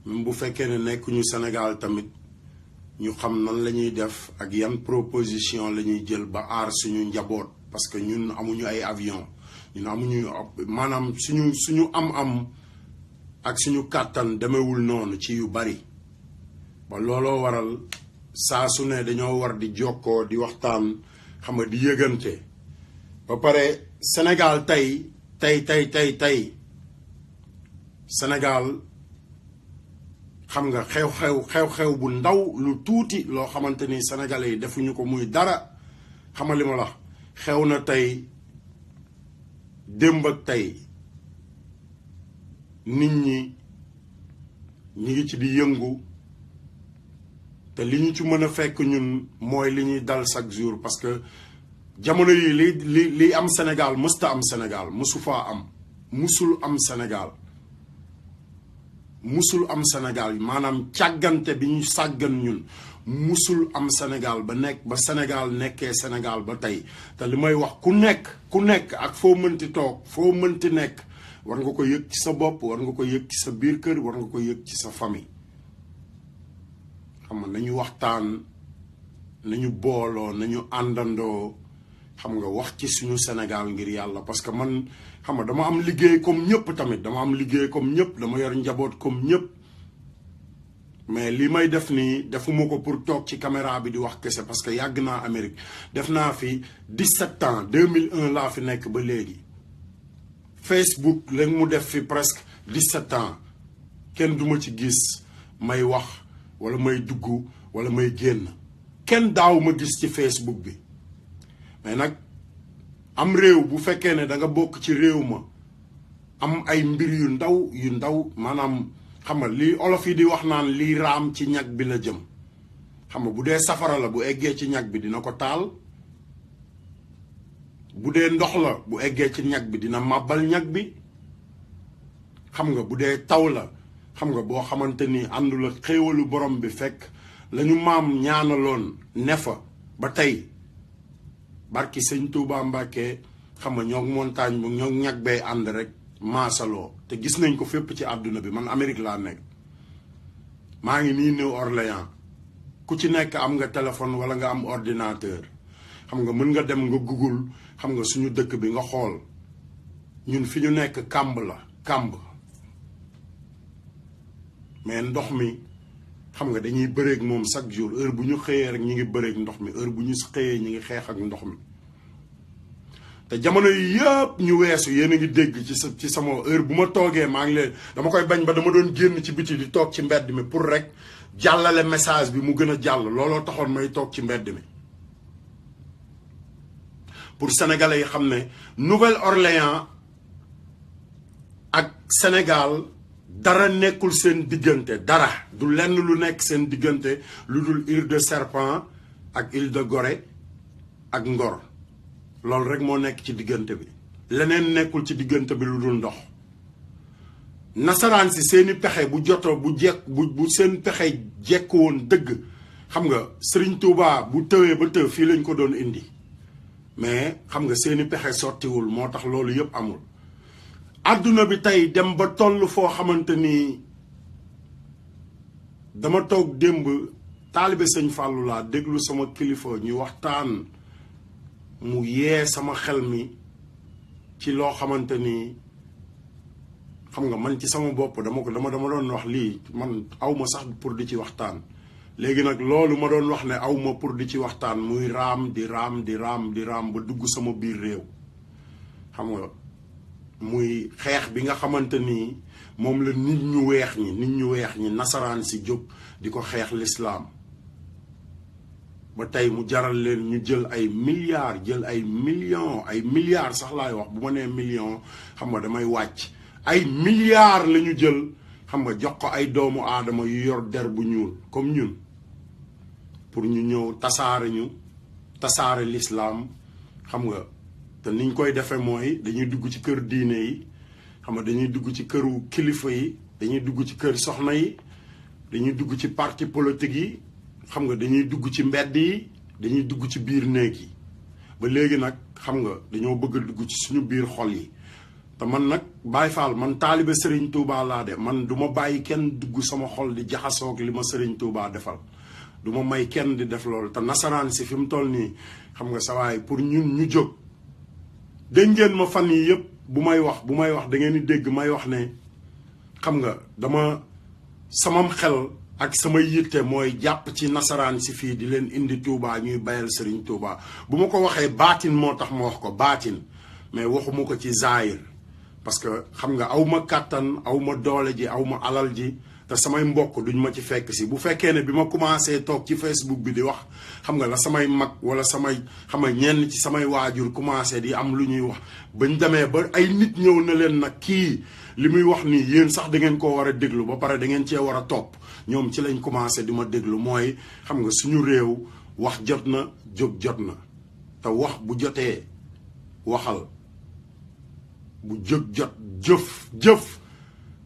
même bu fekkee ne nekkuñu Sénégal tamit ñu xam nan la ñuy def ak yan proposition la ñuy jël ba aar suñu njaboot parce que ñun amuñu ay avion ñun amuñu maanaam suñu am-am ak suñu kàttan demewul noonu ci yu bari ba looloo waral saa su ne dañoo war di jokkoo di waxtaan xam nga di yëgante ba pare Sénégal tey Sénégal xam nga xew-xew bu ndaw lu tuuti loo xamante ni sénégalais yi defuñu ko muy dara xam nga li ma la xew na tey démb ak tey nit ñi ngi ci di yëngu te li ñu ci mën a fekk ñun mooy li ñuy dal chaque jour parce que jamono yi li am Sénégal mësta am Sénégal mësu faa am musul am Sénégal musul am Sénégal maanaam càggante bi ñu sàggan ñun musul am Sénégal ba Sénégal nekkee Sénégal ba tey te li may wax ku nekk ak foo mënti toog foo mënti nekk war nga ko yëg ci sa bopp war nga ko yëg ci sa biir kër war nga ko yëg ci sa famille xam nga nañu waxtaan nañu booloo nañu àndandoo xam nga wax ci suñu Sénégal ngir yàlla parce que man xam nga dama am liggéey comme ñëpp tamit dama am liggéey comme ñëpp dama yor njaboot comme ñëpp mais li may def nii defuma ko pour toog ci caméra bi di wax kese parce que yàgg naa Amérique def naa fi 17 ans 2001 laa fi nekk ba léegi Facebook léegi mu def fi presque 17 ans kenn duma ci gis may wax wala may dugg wala may génn kenn daaw ma gis ci Facebook bi mais nag am réew bu fekkee ne da nga bokk ci réew ma am ay mbir yu ndaw maanaam xam nga li olof yi di wax naan lii raam ci ñag bi la jëm xam nga bu dee safara la bu eggee ci ñag bi dina ko taal bu dee ndox la bu eggee ci ñag bi dina màbbal ñag bi xam nga bu dee taw la xam nga boo xamante ni àndul ak xéewalu borom bi fekk lañu maam ñaanaloon ne fa ba tey barki sëñ Touba Mbàkke xam nga ñoo montagne bu ñoo ñag bee ànd rek maasaloo te gis nañ ko fépp ci àdduna bi man Amérique laa nekk maa ngi nii New Orleans ku ci nekk am nga téléphone wala nga am ordinateur xam nga mën nga dem nga Google xam nga suñu dëkk bi nga xool ñun fi ñu nekk kàmb la kàmb mais ndox mi xam nga dañuy bëreeg moom chaque jour heure bu ñu xëyee rek ñi ngi bëreeg ndox mi heure bu ñu xëyee ñi ngi xeex ak ndox mi te jamono yi yëpp ñu weesu yéen a ngi dégg ci sama heure bu ma toogee maa ngi leen dama koy bañ ba dama doon génn ci biti di toog ci mbedd mi pour rek jàllale message bi mu gën a jàll looloo taxoon may toog ci mbedd mi pour sénégalais yi xam ne Nouvelle-Orléans ak Sénégal dara nekkul seen diggante dara du lenn lu nekk seen diggante lu dul Île de Serpent ak Île de Gorée ak Ngor loolu rek moo nekk ci diggante bi leneen nekkul ci diggante bi lu dul ndox nasaraan si seeni pexe bu joto bu seen pexe jekk woon dëgg xam nga Serigne Touba bu tëwee ba tëw fii lañ ko doon indi mais xam nga seeni pexe sottiwul moo tax loolu yëpp amul àdduna bi tey dem ba toll foo xamante ni dama toog démb taalibe sëñ Fallou laa déglu sama kilifa ñu waxtaan mu yee sama xel mi ci loo xamante ni xam nga man ci sama bopp dama doon wax lii man awma sax pour di ci waxtaan léegi nag loolu ma doon wax ne awma pour di ci waxtaan muy raam di raam ba dugg sama biir réew xam nga muy xeex bi nga xamante ni moom la nit ñu weex ñi nasaraan si jóg di ko xeex lislaam ba tey mu jaral leen ñu jël ay milliards jël ay milliards sax laay wax bu ma nee million xam nga damay wàcc ay milliards la ñu jël xam nga jox ko ay doomu aadama yu yor der bu ñuul comme ñun pour ñu ñëw tasaare lislaam xam nga te niñ koy defee mooy dañuy dugg ci kër diine yi xam nga dañuy dugg ci këru kilifa yi dañuy dugg ci kër soxna yi dañuy dugg ci parti politique yi xam nga dañuy dugg ci mbedd yi dañuy dugg ci biir néeg yi ba léegi nag xam nga dañoo bëgg a dugg ci suñu biir xol yi te man nag Baye Fall man taalibe Serigne Touba laa de man du ma bàyyi kenn dugg sama xol di jaxasoog li ma Serigne Touba defal du ma may kenn di def loolu te nasaraan si fi mu toll nii xam nga sa waay pour ñun ñu jóg dégg ngeen ma fan yi yëpp bu may wax da ngeen di dégg may wax ne xam nga dama samam xel ak sama yitte mooy jàpp ci nasaraan si fii di leen indi Touba ñuy bayal Serigne Touba bu ma ko waxee baatin moo tax ma wax ko baatin mais waxuma ko ci zaahir parce que xam nga aw ma kàttan aw ma doole ji aw ma alal ji te samay mbokk duñ ma ci fekk si bu fekkee ne bi ma commencé toog ci Facebook bi di wax xam nga la samay mag wala samay xam nga ñenn ci samay waajur commencé di am lu ñuy wax bañ demee ba ay nit ñëw na leen nag kii li muy wax nii yéen sax da ngeen koo war a déglu ba pare da ngeen cee war a topp ñoom ci lañ commencé di ma déglu mooy xam nga suñu réew wax jot na jóg jot na te wax bu jotee waxal bu jóg jot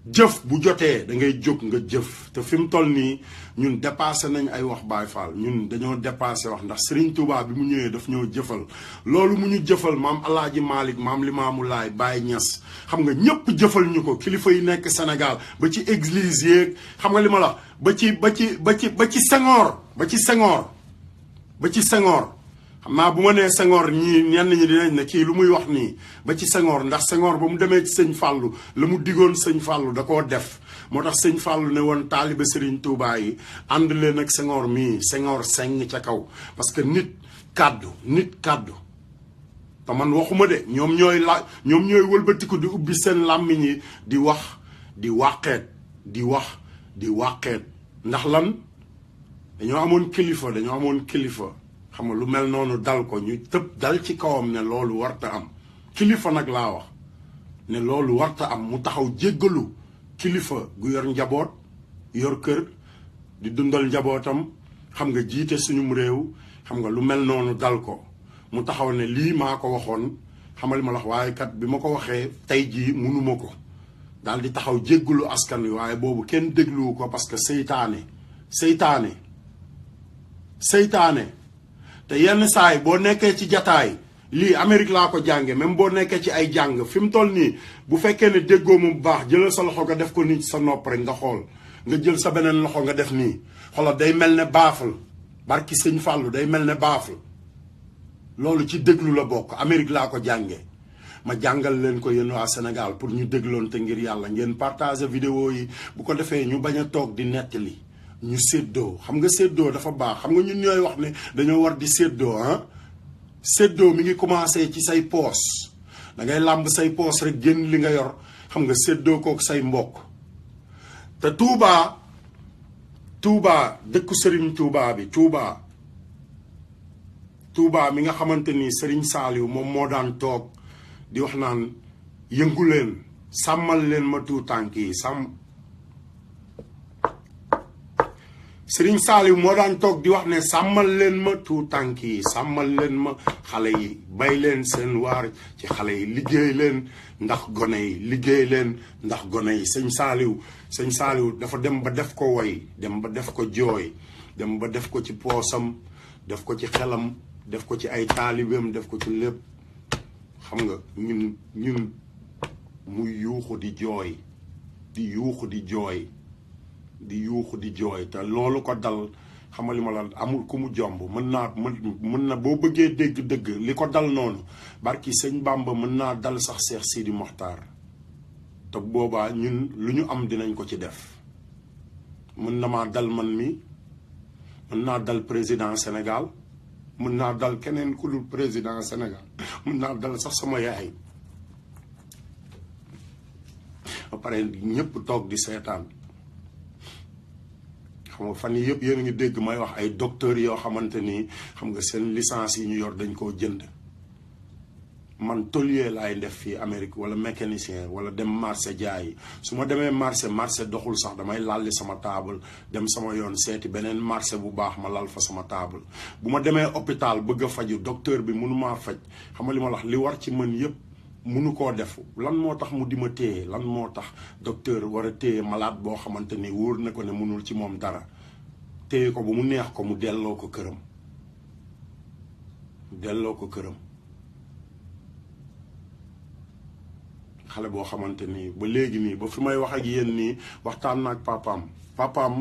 jëf bu jotee da ngay jóg nga jëf te fi mu toll nii ñun dépassé nañ ay wax Baye Fall ñun dañoo dépassé wax ndax Serigne Touba bi mu ñëwee daf ñoo jëfal loolu mu ñu jëfal maam Alaaji Malick maam Limaamu Laay Baye Niass xam nga ñëpp jëfal ñu ko kilifa yi nekk Sénégal ba ci église yeeg xam nga li ma la ba ci Senghor xam naa bu ma nee Senghor ñii ñenn ñi dinañ ne kii lu muy wax nii ba ci Senghor ndax Senghor ba mu demee ci sëñ Fallou la mu digoon sëñ Fallou da koo def moo tax sëñ Fallou ne woon taalibe Serigne Touba yi ànd leen ak Senghor mii Senghor seng ca kaw parce que nit kàddu te man waxuma de ñoom ñooy wëlbatiku di ubbi seen làmmiñ yi di wax di wàqeet ndax lan dañoo amoon kilifa xam nga lu mel noonu dal ko ñu tëb dal ci kawam ne loolu warta am kilifa nag laa wax ne loolu warta am mu taxaw jéggalu kilifa gu yor njaboot yor kër di dundal njabootam xam nga jiite suñum réew xam nga lu mel noonu dal ko mu taxaw ne lii maa ko waxoon xamal ma la wax waaye kat bi ma ko waxee tey jii munuma ko daal di taxaw jéggalu askan wi waaye boobu kenn dégluwu ko parce que seytaane te yenn saay boo nekkee ci jataay lii Amérique laa ko jànge même boo nekkee ci ay jàng fi mu toll nii bu fekkee ne déggoo mu baax jëlal sa loxo nga def ko nii ci sa nopp rek nga xool nga jël sa beneen loxo nga def nii xoolal day mel ne baaful barki sëñ Fallou day mel ne baaful loolu ci déglu la bokk Amérique laa ko jànge ma jàngal leen ko yéen waa Sénégal pour ñu dégloon te ngir yàlla ngeen partager vidéo yi bu ko defee ñu bañ a toog di nettali ñu séddoo xam nga séddoo dafa baax xam nga ñun ñooy wax ne dañoo war di séddoo séddoo mi ngi commencé ci say poos da ngay làmb say poos rek génn li nga yor xam nga séddoo kook say mbokk te Touba dëkku Serigne Touba bi Touba mi nga xamante ni Serigne Saliou moom moo daan toog di wax naan yëngu leen sàmmal leen ma tuutànk yi Serigne Saliou moo daan toog di wax ne sàmmal leen ma tuutànk yi sàmmal leen ma xale yi bay leen seen waar ci xale yi liggéey leen ndax gone yi liggéey leen ndax gone yi sëñ Saliou dafa dem ba def ko woy dem ba def ko jooy dem ba def ko ci poosam def ko ci xelam def ko ci ay taalibeem def ko ci lépp xam nga ñun muy yuuxu di jooy te loolu ko dal xamal li ma la amul ku mu jomb mën na boo bëggee dégg dëgg li ko dal noonu barki sëñ Bamba mën naa dal sax Cheikh Sidi Mokhtar te boobaa ñun lu ñu am dinañ ko ci def mën na maa dal man mi mën naa dal président Sénégal mën naa dal keneen ku dul président Sénégal mën naa dal sax sama yaay ba pare ñëpp toog di seetaan xam nga fan yii yëpp yéen a ngi dégg may wax ay docteurs yoo xamante ni xam nga seen licence yi ñu yor dañ koo jënd man tôlier laay def fii Amérique wala mécanicien wala dem marché jaay su ma demee marché doxul sax damay lalli sama table dem sama yoon seeti beneen marché bu baax ma lal fa sama table bu ma demee hôpital bëgg a faju docteur bi mënumaa faj xam nga li ma wax li war ci mën yëpp mënu koo def lan moo tax mu di ma téye lan moo tax docteur war a téye malade boo xamante ni wóor na ko ne mënul ci moom dara téye ko ba mu neex ko mu delloo ko këram xale boo xamante ni ba léegi nii ba fi may wax ak yéen nii waxtaan na ak papaam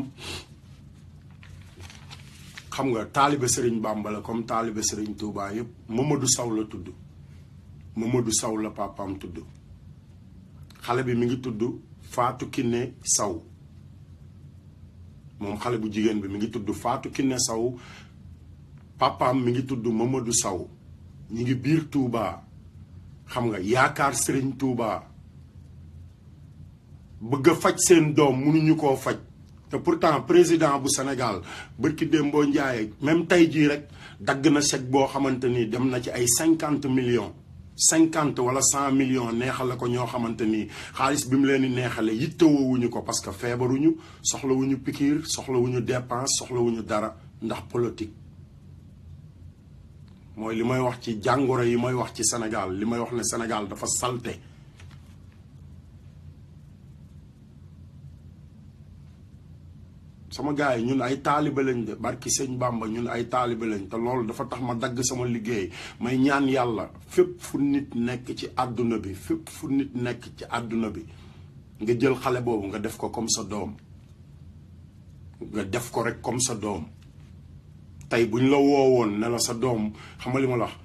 xam nga taalibe Serigne Bamba la comme taalibe Serigne Touba yëpp Mamadou Sow la tudd Mamadou Sow la papaam tudd xale bi mi ngi tudd Fatou Kiné Sow moom xale bu jigéen bi mi ngi tudd Fatou Kiné Sow papaam mi ngi tudd Mamadou Sow ñi ngi biir Touba xam nga yaakaar Serigne Touba bëgg a faj seen doom mënuñu koo faj te pourtant président bu Sénégal bërki Dembo Ndiaye même tey jii rek dagg na chèque boo xamante ni dem na ci ay 50 millions 50 wala 100 millions neexale ko ñoo xamante ni xaalis bi mu leen di neexale yittewoowuñu ko parce que feebaruñu soxlawuñu pikiir soxlawuñu dépense soxlawuñu dara ndax politique. mooy li may wax ci jàngoro yi may wax ci Sénégal li may wax ne Sénégal dafa salte sama gars yi ñun ay taalibe lañ de barki sëñ Bamba ñun ay taalibe lañ te loolu dafa tax ma dagg sama liggéey may ñaan yàlla fépp fu nit nekk ci àdduna bi fépp fu nit nekk ci àdduna bi nga jël xale boobu nga def ko comme sa doom nga def ko rek comme sa doom tey buñ la woowoon ne la sa doom xam nga li ma la wax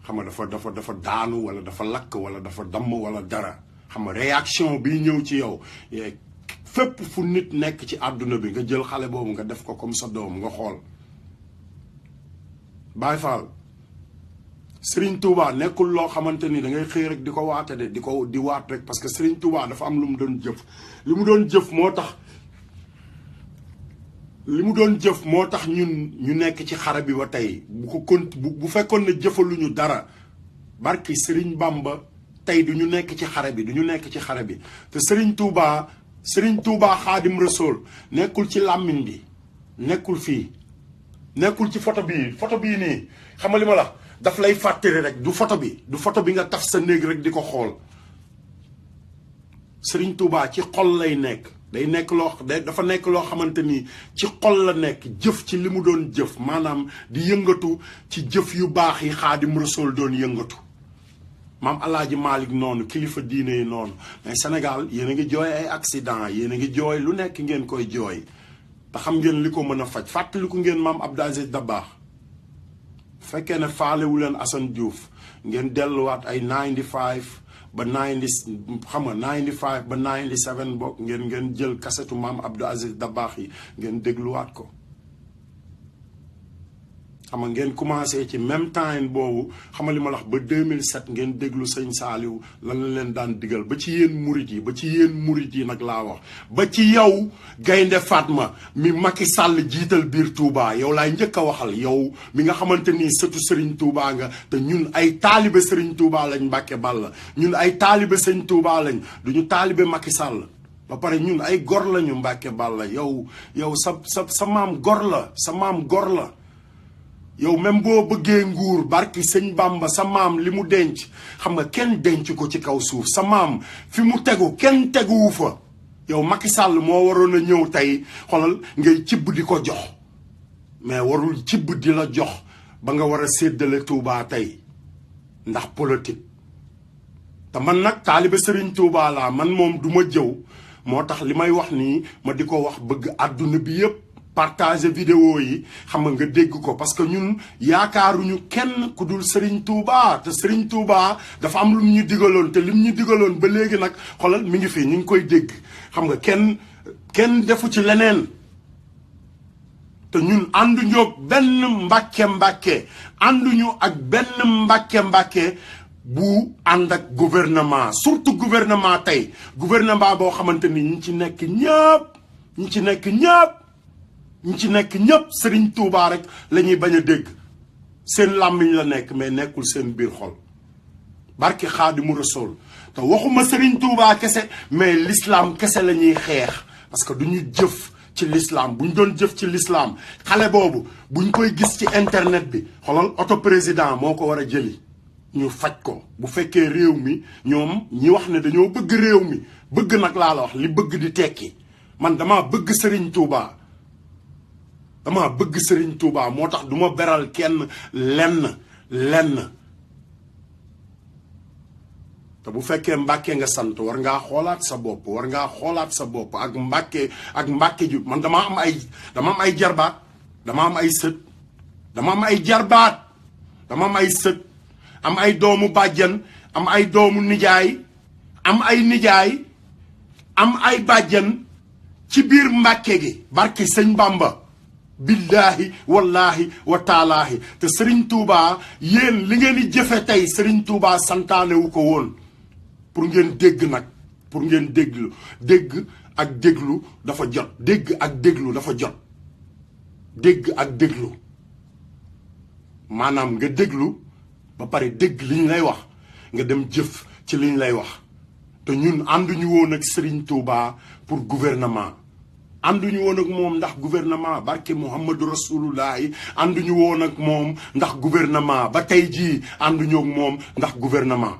xam nga dafa daanu wala dafa lakk wala dafa damm wala dara xam nga réaction bi ñëw ci yow fépp fu nit nekk ci àdduna bi nga jël xale boobu nga def ko comme sa doom nga xool Baye Fall Serigne Touba nekkul loo xamante ni da ngay xëy rek di ko waate de di waat rek parce que Serigne Touba dafa am lu mu doon jëf li mu doon jëf moo tax ñun ñu nekk ci xare bi ba tey bu fekkoon ne jëfaluñu dara barki Serigne Bamba tey du ñu nekk ci xare bi te Serigne Touba Xaadim Rasool nekkul ci làmmiñ bi nekkul fii nekkul ci photo bii nii xam nga li ma la daf lay fàttali rek du photo bi nga taf sa néeg rek di ko xool Serigne Touba ci xol lay nekk dafa nekk loo xamante ni ci xol la nekk jëf ci li mu doon jëf maanaam di yëngatu ci jëf yu baax yi Xaadim Rasool doon yëngatu maam Alaaji Malick noonu kilifa diine yi noonu mais Sénégal yéen a ngi jooy ay accident yéen a ngi jooy lu nekk ngeen koy jooy te xam ngeen li ko mën a faj fàttaliku ngeen maam Abdou Aziz Dabakh fekkee ne faalewu leen Assane Diouf ngeen delluwaat ay 95 ba 90 xam nga 95 ba 97 bokk ngeen jël kasetu maam Abdou Aziz Dabakh yi ngeen dégluwaat ko xam nga ngeen commencé ci même temps boobu xam nga li ma la wax ba 2007 ngeen déglu sëñ Saaliw lan la leen daan digal ba ci yéen murit yi nag laa wax ba ci yow Gaynde Fatma mi Macky Sall jiital biir Touba yow laay njëkk a waxal yow mi nga xamante ni sëtu Serigne Touba nga te ñun ay taalibe Serigne Touba lañ Mbàkke Balla ñun ay taalibe Serigne Touba lañ duñu taalibe Macky Sall ba pare ñun ay gor lañu Mbàkke Balla yow sa maam gor la sa maam gor la yow même boo bëggee nguur barki sëñ Bamba sa maam li mu denc xam nga kenn denc ko ci kaw suuf sa maam fi mu tegu kenn teguwu fa yow Macky Sall moo waroon a ñëw tey xoolal ngay cibb di ko jox mais warul cibb di la jox ba nga war a séddale Touba tey ndax politique te man nag taalibe Serigne Touba laa man moom du ma jëw moo tax li may wax nii ma di ko wax bëgg àdduna bi yépp partager vidéo yi xam nga dégg ko parce que ñun yaakaaruñu kenn ku dul Serigne Touba te Serigne Touba dafa am lu ñu digaloon te lim ñu digaloon ba léegi nag xoolal mi ngi fi ñu ngi koy dégg xam nga kenn defu ci leneen te ñun ànduñu ak benn mbàkke ànduñu ak benn mbàkke bu ànd ak gouvernement surtout gouvernement tey gouvernement boo xamante ni ñi ci nekk ñëpp Serigne Touba rek la ñuy bañ a dégg seen làmmiñ la nekk mais nekkul seen biir xol barke Xaadimu Rasuul te waxuma Serigne Touba kese mais l'islam kese la ñuy xeex parce que duñu jëf ci l'islam buñ doon jëf ci l'islam xale boobu buñ koy gis ci internet bi xoolal auto président moo ko war a jëli ñu faj ko bu fekkee réew mi ñoom ñi wax ne dañoo bëgg réew mi bëgg nag laa la wax li bëgg di tekki man dama bëgg Serigne Touba moo tax duma beral kenn lenn te bu fekkee Mbàkke nga sant war ngaa xoolaat sa bopp war ngaa xoolaat sa bopp ak Mbàkke ju man dama am ay jarbaat dama am ay sët dama am ay jarbaat dama am ay sët am ay doomu bàjjan am ay doomu nijaay am ay nijaay am ay bàjjan ci biir Mbàkke gi barki sëñ Bamba billahi wallahi wa taalaahi te Serigne Touba yéen li ngeen di jëfe tey Serigne Touba santaane wu ko woon pour ngeen dégg nag pour ngeen déglu dégg ak déglu dafa jot dégg ak déglu dafa jot dégg ak déglu maanaam nga déglu ba pare dégg li ñu lay wax nga dem jëf ci li ñu lay wax te ñun ànduñu woon ak Serigne Touba pour gouvernement ànduñu woon ak moom ndax gouvernement barke Muhammadu Rasulullahi ànduñu woon ak moom ndax gouvernement ba tey jii ànduñu ak moom ndax gouvernement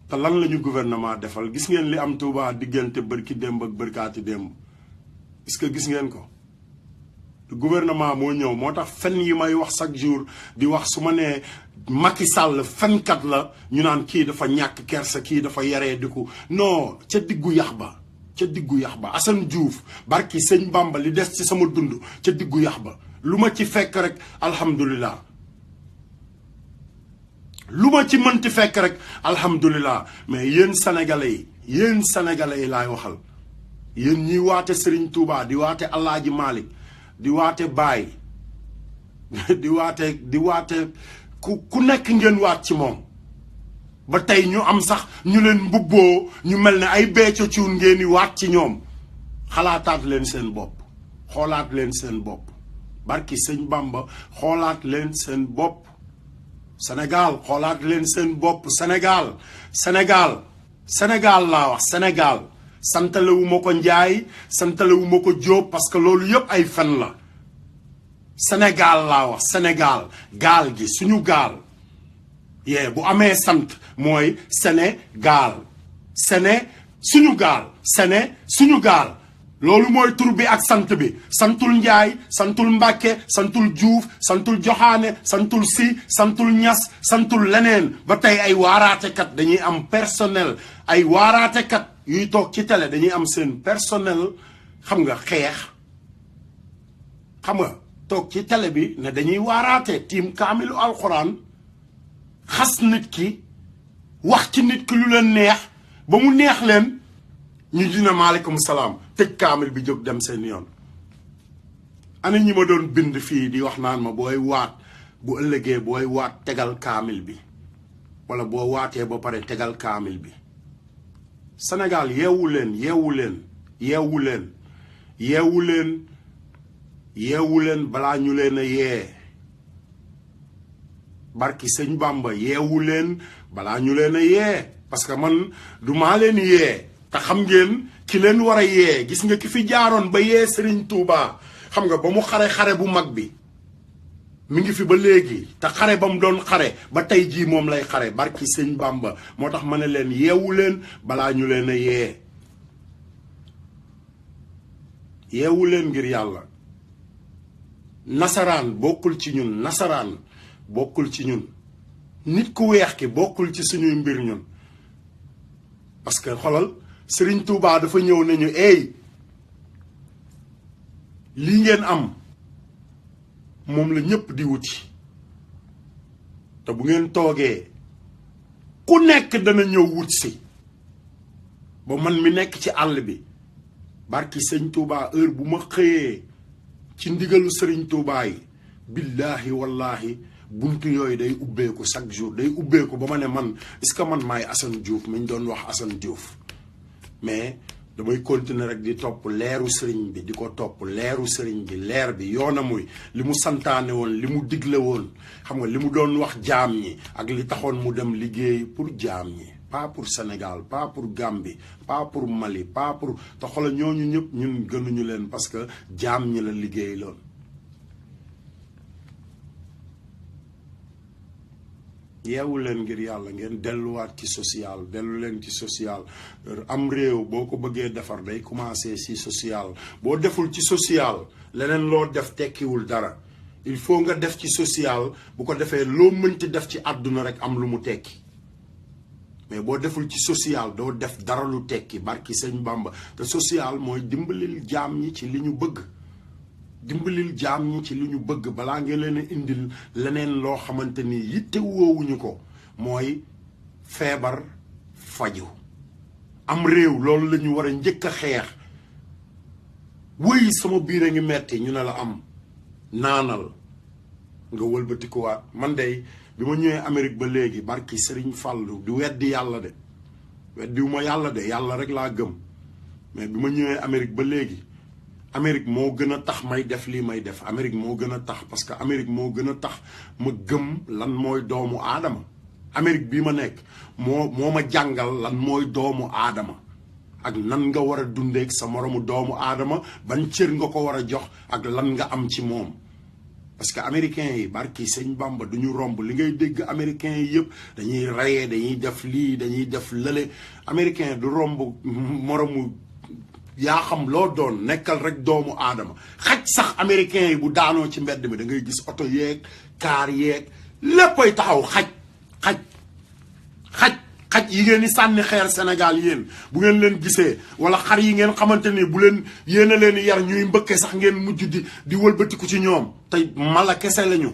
te lan lañu gouvernement defal gis ngeen li am Touba diggante bërki démb ak bërkaati démb est-ce que gis ngeen ko gouvernement moo ñëw moo tax fen yi may wax chaque jour di wax su ma nee Macky Sall fenkat la ñu naan kii dafa ñàkk kersa kii dafa yaree di ko non ca diggu yax ba Assane Diouf barki sëñ Bamba li des ci sama dund ca diggu yax ba lu ma ci fekk rek alhamdulilah lu ma ci mënti fekk rek alhamdulilah mais yéen sénégalais yi laay waxal yéen ñiy waate Serigne Touba di waate Alaaji Malick di waate Baay di waate ku nekk ngeen waat ci moom ba tey ñu am sax ñu leen mbubboo ñu mel ne ay Béthio Thioune ngeen di waat ci ñoom xalaataat leen seen bopp xoolaat leen seen bopp barki sëñ Bamba xoolaat leen seen bopp Sénégal xoolaat leen seen bopp Sénégal laa wax Sénégal santalewu ma ko Njaay santalewu ma ko Jóob parce que loolu yëpp ay fen la Sénégal laa wax Sénégal gaal gi suñu gaal bu amee sant mooy Sénégal suñu gaal loolu mooy tur bi ak sant bi santul Njaay santul Mbàkke santul Juuf santul Joxaane santul Si santul Ñas santul leneen ba tey ay waaraatekat dañuy am personnel ay waaraatekat yuy toog ci télé dañuy am seen personnel xam nga xeex xam nga toog ci télé bi ne dañuy waaraate tiim kaamilu alxuraan xas nit ki wax ci nit ki lu leen neex ba mu neex leen ñu dina maaleykum salaam tëj kaamil bi jóg dem seen yoon ana ñi ma doon bind fii di wax naan ma booy waat bu ëllëgee booy waat tegal kaamil bi wala boo waatee ba pare tegal kaamil bi Sénégal yeewu leen balaa ñu leen a yee barki sëñ Bamba yeewu leen balaa ñu leen a yee parce que man du maa leen yee te xam ngeen ki leen war a yee gis nga ki fi jaaroon ba yee Serigne Touba xam nga ba mu xare bu mag bi mi ngi fi ba léegi te xare ba mu doon xare ba tey jii moom lay xare barki sëñ Bamba moo tax ma ne leen yeewu leen balaa ñu leen a yee yeewu leen ngir yàlla nasaraan bokkul ci ñun nit ku weex ki bokkul ci suñuy mbir ñun parce que xolal Serigne Touba dafa ñëw nañu lii ngeen am moom la ñëpp di wuti te bu ngeen toogee ku nekk dana ñëw wut si ba man mi nekk ci àll bi barki sëñ Touba heure bu ma xëyee ci ndigalu Serigne Touba yi billahi wallahi buntu yooyu day ubbeeku chaque jour day ubbeeku ba ma ne man est-ce que man maay Assane Diouf mi ñu doon wax Assane Diouf mais damay continuer rek di topp leeru sëriñ bi di ko topp leeru sëriñ bi leer bi yoona muy li mu santaane woon li mu digle woon xam nga li mu doon wax jaam ñi ak li taxoon mu dem liggéey pour jaam ñi pas pour Sénégal pas pour Gambie pas pour Mali pas pour te xoolal ñooñu ñëpp ñun gënuñu leen parce que jaam ñi la liggéey loon yeewu leen ngir yàlla ngeen delluwaat ci social dellu leen ci social am réew boo ko bëggee defar day commencer ci social boo deful ci social leneen loo def tekkiwul dara il faut nga def ci social bu ko defee loo mënti def ci àdduna rek am lu mu tekki mais boo deful ci social doo def dara lu tekki barki sëñ Bamba te social mooy dimbalil jaam ñi ci li ñu bëgg dimbalil jaam ñi ci li ñu bëgg balaa nga leen a indil leneen loo xamante ni yitte woowuñu ko mooy feebar faju am réew loolu la ñu war a njëkk a xeex wëy sama biir a ngi metti ñu ne la am naanal nga wëlbatikuwaat man de bi ma ñëwee Amérique ba léegi barki Serigne Fallou du weddi yàlla de weddiwuma yàlla de yàlla rek laa gëm mais bi ma ñëwee Amérique ba léegi Amérique moo gën a tax may def lii may def Amérique moo gën a tax parce que Amérique moo gën a tax ma gëm lan mooy doomu aadama Amérique bii ma nekk moo ma jàngal lan mooy doomu aadama ak nan nga war a dundeek sa moromu doomu aadama ban cër nga ko war a jox ak lan nga am ci moom parce que américains yi barki sëñ Bamba du ñu romb li ngay dégg américains yi yëpp dañuy rayee dañuy def lii dañuy def lële américain du romb moromu yaa xam loo doon nekkal rek doomu aadama xaj sax américains yi bu daanoo ci mbedd mi da ngay gis oto yeeg kaar yeeg léppay taxaw xaj yi ngeen di sànni xeer Sénégal yéen bu ngeen leen gisee wala xar yi ngeen xamante ni bu leen yéen a leen yar ñuy mbëkke sax ngeen mujj di wëlbatiku ci ñoom tey mala kese lañu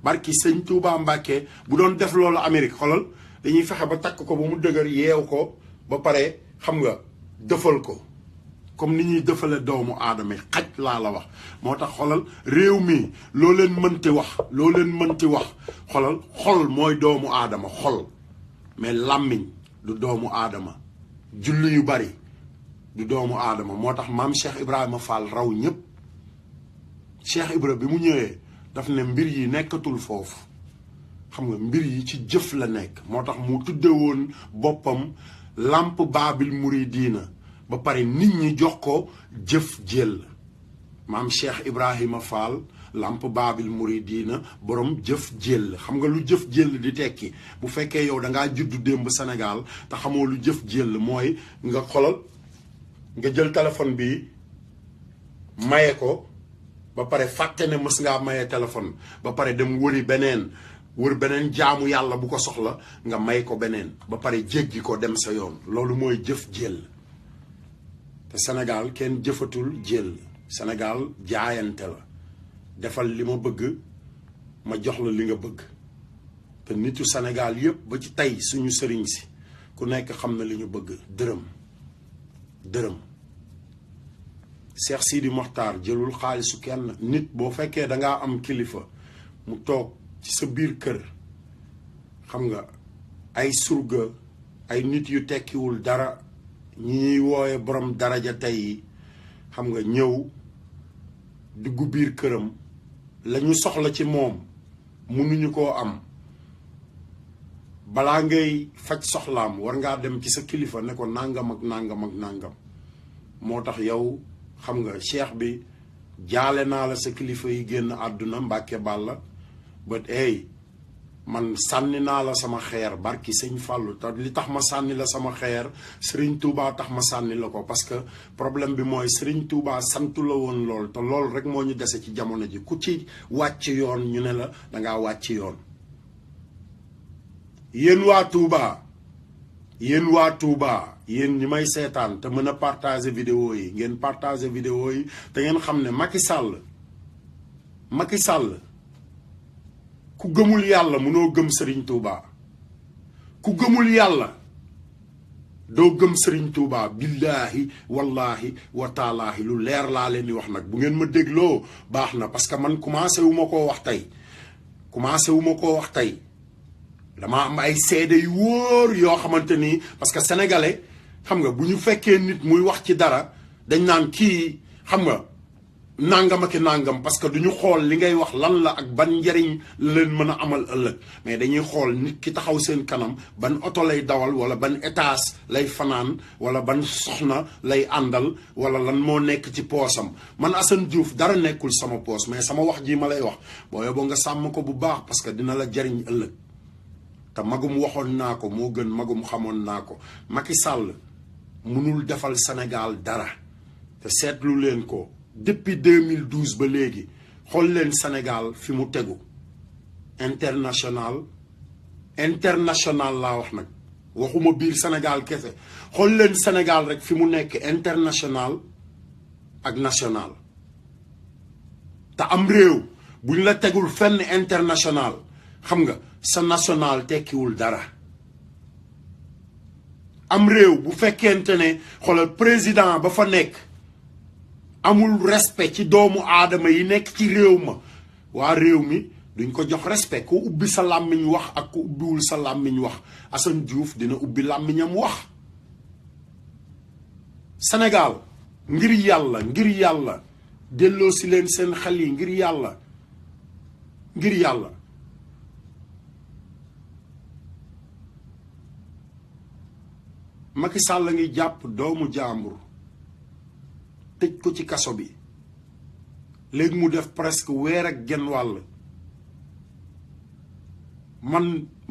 barki sëñ Touba Mbàkke bu doon def loolu Amérique xolal dañuy fexe ba takk ko ba mu dëgër yeew ko ba pare xam nga dëfal ko comme ni ñuy dëfale doomu aadama xaj laa la wax moo tax xolal réew mi loo leen mënti wax xolal xol mooy doomu aadama xol mais làmmiñ du doomu aadama julli yu bari du doomu aadama moo tax maam Cheikh Ibrahima Fall raw ñëpp Cheikh Ibra bi mu ñëwee daf ne mbir yi nekkatul foofu xam nga mbir yi ci jëf la nekk moo tax mu tudde woon boppam lamp baabil muridiina ba pare nit ñi jox ko jëf jël maam Cheikh Ibrahima Fall lamp baabil muridiina borom jëf jël xam nga lu jëf jël di tekki bu fekkee yow da ngaa juddu démb Sénégal te xamoo lu jëf jël mooy nga xolal nga jël téléphone bi maye ko ba pare fàtte ne mës ngaa maye téléphone ba pare dem wër beneen jaamu yàlla bu ko soxla nga may ko beneen ba pare jéggi ko dem sa yoon loolu mooy jëf jël te Sénégal kenn jëfatul jël Sénégal jaayante la defal li ma bëgg ma jox la li nga bëgg te nitu Sénégal yépp ba ci tey suñu sëriñ si ku nekk xam na li ñu bëgg dërëm Cheikh Sidi Mokhtar jëlul xaalisu kenn nit boo fekkee dangaa am kilifa mu toog ci sa biir kër xam nga ay surga ay nit yu tekkiwul dara ñi ñuy wooye borom daraja tey xam nga ñëw dugg biir këram lañu soxla ci moom mënuñu koo am balaa ngay faj soxlaam war ngaa dem ci sa kilifa ne ko nangam ak nangam ak nangam moo tax yow xam nga cheikh bi jaale naa la sa kilifa yi génn àdduna Mbàkke Bàlla but hey man sànni naa la sama xeer barki sëñ Fallou te li tax ma sànni la sama xeer Serigne Touba tax ma sànni la ko parce que problème bi mooy Serigne Touba santu la woon lool te lool rek moo ñu dese ci jamono ji ku ci wàcc yoon ñu ne la dangaa wàcc yoon yéen waa Touba yéen ñi may seetaan te mën a partager vidéo yi ngeen partager vidéo yi te ngeen xam ne Macky Sall ku gëmul yàlla mënoo gëm Serigne Touba ku gëmul yàlla doo gëm Serigne Touba billaahi wallaahi wa taalaahi lu leer laa leen di wax nag bu ngeen ma dégloo baax na parce que man commencé wu ma koo wax tey dama am ay seede yu wóor yoo xamante ni parce que sénégalais xam nga bu ñu fekkee nit muy wax ci dara dañ naan kii xam nga nangam ak nangam parce que duñu xool li ngay wax lan la ak ban njariñ leen mën a amal ëllëg mais dañuy xool nit ki taxaw seen kanam ban oto lay dawal wala ban étage lay fanaan wala ban soxna lay àndal wala lan moo nekk ci poosam man Assane Diouf dara nekkul sama poos mais sama wax ji ma lay wax booyo boo nga sàmm ko bu baax parce que dina la jariñ ëllëg te magum waxoon naa ko moo gën magum xamoon naa ko Macky Sall mënul defal Sénégal dara te seetlu leen ko depuis 2012 ba léegi xool leen Sénégal fi mu tegu international laa wax nag waxuma biir Sénégal kese xool leen Sénégal rek fi mu nekk international ak national te am réew buñ la tegul fenn international xam nga sa national tekkiwul dara am réew bu fekkente ne xoolal président ba fa nekk amul respect ci doomu aadama yi nekk ci réew ma waa réew mi duñ ko jox respect ku ubbi sa làmmiñ wax ak ku ubbiwul sa làmmiñ wax Assane Diouf dina ubbi làmmiñam wax Sénégal ngir yàlla delloo si leen seen xel yi ngir yàlla Macky Sall ngi jàpp doomu jaambur tëj ko ci kaso bi léegi mu def presque weer ak genn wàll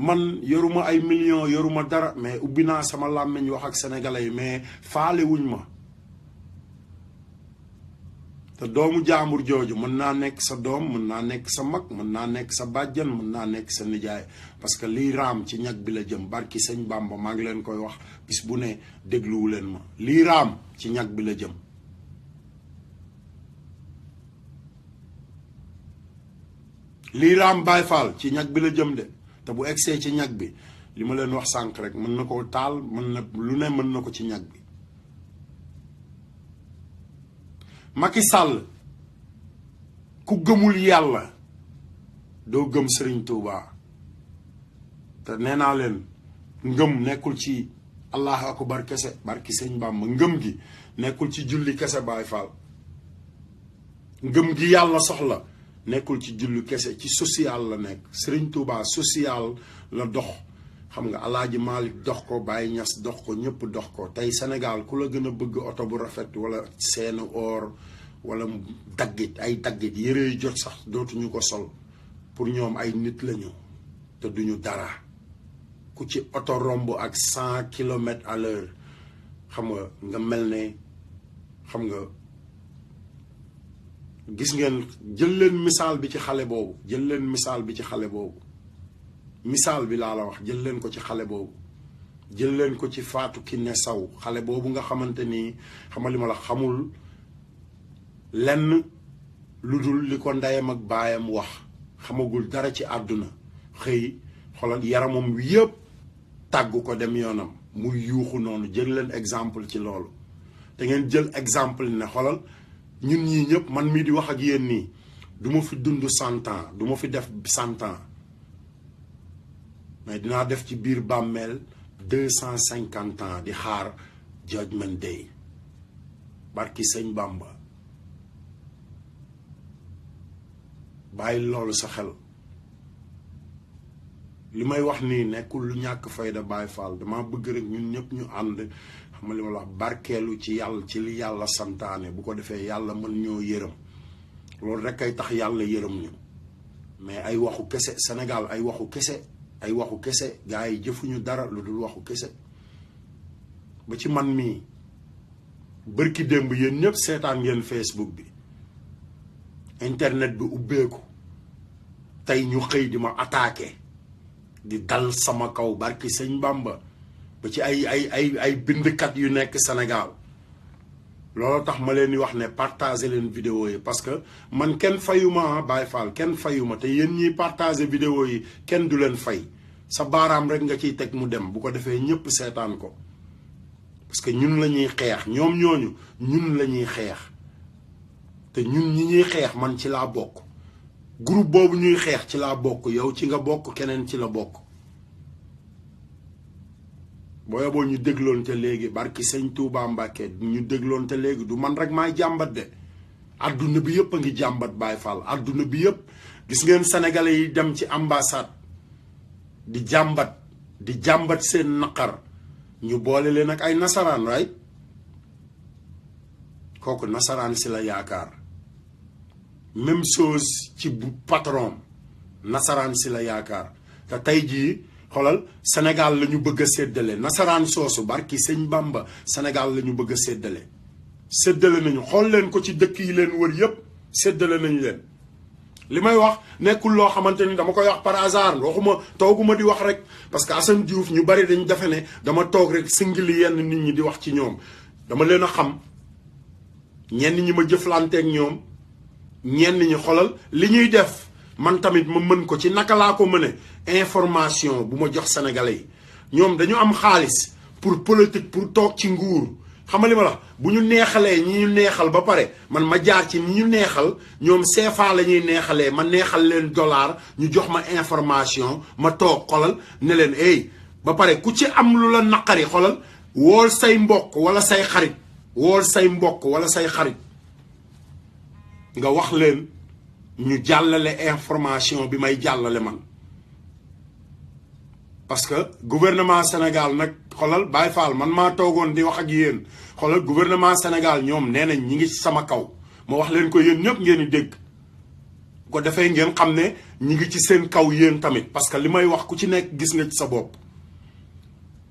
man yoruma ay millions yoruma dara mais ubbi naa sama làmmiñ wax ak sénégalais yi mais faale wuñ ma te doomu jaambur jooju mën naa nekk sa doom mën naa nekk sa mag mën naa nekk sa bàjjan mën naa nekk sa nijaay parce que lii raam ci ñag bi la jëm barki sëñ Bamba maa ngi leen koy wax bis bu ne dégluwu leen ma lii raam ci ñag bi la jëm lii raam Baay Faal ci ñag bi la jëm de te bu egsee ci ñag bi li ma leen wax sànq rek mën na koo taal mën na lu ne mën na ko ci ñag bi Macky Sall ku gëmul yàlla doo gëm Serigne Touba te nee naa leen ngëm nekkul ci allahu akbar kese barki sëñ Bamba ngëm gi nekkul ci julli kese Baay Faal ngëm gi yàlla soxla nekkul ci julli kese ci social la nekk Serigne Touba social la dox xam nga Alaaji Malick dox ko Baye Niass dox ko ñëpp dox ko tey Sénégal ku la gën a bëgg oto bu rafet wala seeni or wala daggit ay daggit yére yu jot sax dootuñu ko sol pour ñoom ay nit lañu te duñu dara ku ci oto romb ak 100 kilomètres à l'heure xam nga mel ne xam nga gis ngeen jël leen misaal bi ci xale boobu misaal bi laa la wax jël leen ko ci xale boobu jël leen ko ci Fatou Kiné Sow xale boobu nga xamante ni xamal li ma la xamul lenn lu dul li ko ndeyam ak baayam wax xamagul dara ci àdduna xëy xoolal yaramam wi yëpp tàggu ko dem yoonam muy yuuxu noonu jël leen exemple ci loolu te ngeen jël exemple ne xoolal ñun ñii ñëpp man mii di wax ak yéen nii du ma fi dund 100 ans du ma fi def 100 ans mais dinaa def ci biir bàmmeel 250 ans di xaar Judgment Day barki sëñ Bamba bàyyi loolu sa xel li may wax nii nekkul lu ñàkk fayda Baay Faal dama bëgg rek ñun ñëpp ñu ànd xam nga li ma la wax barkeelu ci yàlla ci li yàlla santaane bu ko defee yàlla mën ñoo yërëm loolu rek ay tax yàlla yërëm ñu mais ay waxu kese Sénégal ay waxu kese gars yi jëfuñu dara lu dul waxu kese ba ci man mii bërki démb yéen ñëpp seetaan ngeen Facebook bi internet bi ubbeeku tey ñu xëy di ma attaqué di dal sama kaw barki sëñ Bamba ba ci ay bindkat yu nekk Sénégal loolu tax ma leen di wax ne partager leen vidéo yi parce que man kenn fayuma Baay Faal kenn fayuma te yéen ñiy partager vidéo yi kenn du leen fay sa baaraam rek nga ciy teg mu dem bu ko defee ñëpp seetaan ko parce que ñun la ñuy xeex ñoom ñooñu ñun la ñuy xeex te ñun ñi ñuy xeex man ci laa bokk groupe boobu ñuy xeex ci laa bokk yow ci nga bokk keneen ci la bokk boo yoboo ñu dégloon te léegi barki sëñ Touba Mbàkke ñu dégloon te léegi du man rek maay jàmbat de adduna bi yëpp a ngi jàmbat Baay Faal adduna bi yëpp gis ngeen sénégalais yi dem ci ambassade di jàmbat seen naqar ñu boole leen ak ay nasaraan right kooku nasaraan si la yaakaar même chose ci bu patron nasaraan si la yaakaar te tey jii xoolal Sénégal la ñu bëgg a séddale nasaraan soosu barki sëñ Bamba Sénégal la ñu bëgg a séddale nañu xool leen ko ci dëkk yi leen wër yëpp séddale nañu leen li may wax nekkul loo xamante ni dama koy wax par hasard waxuma tooguma di wax rek parce que Assane Diouf ñu bari dañ defe ne dama toog rek singili yenn nit ñi di wax ci ñoom dama leen a xam ñenn ñi ma jëflanteeg ñoom ñenn ñi xolal li ñuy def man tamit ma mën ko ci naka laa ko mëne information bu ma jox sénégalais yi ñoom dañu am xaalis pour politique pour toog ci nguur xam nga li ma la bu ñu neexalee ñi ñu neexal ba pare man ma jaar ci ñi ñu neexal ñoom CFA la ñuy neexalee ma neexal leen dollar ñu jox ma information ma toog xolal ne leen hey ba pare ku ci am lu la naqari xolal wool say mbokk wala say xarit wool say mbokk wala say xarit nga wax leen ñu jàllale information bi may jàllale man parce que gouvernement Sénégal nag xolal Baye Fall man maa toogoon di wax ak yéen xolal gouvernement Sénégal ñoom nee nañ ñi ngi ci sama kaw ma wax leen ko yéen ñëpp ngeen di dégg ko defee ngeen xam ne ñi ngi ci seen kaw yéen tamit parce que li may wax ku ci nekk gis nga ci sa bopp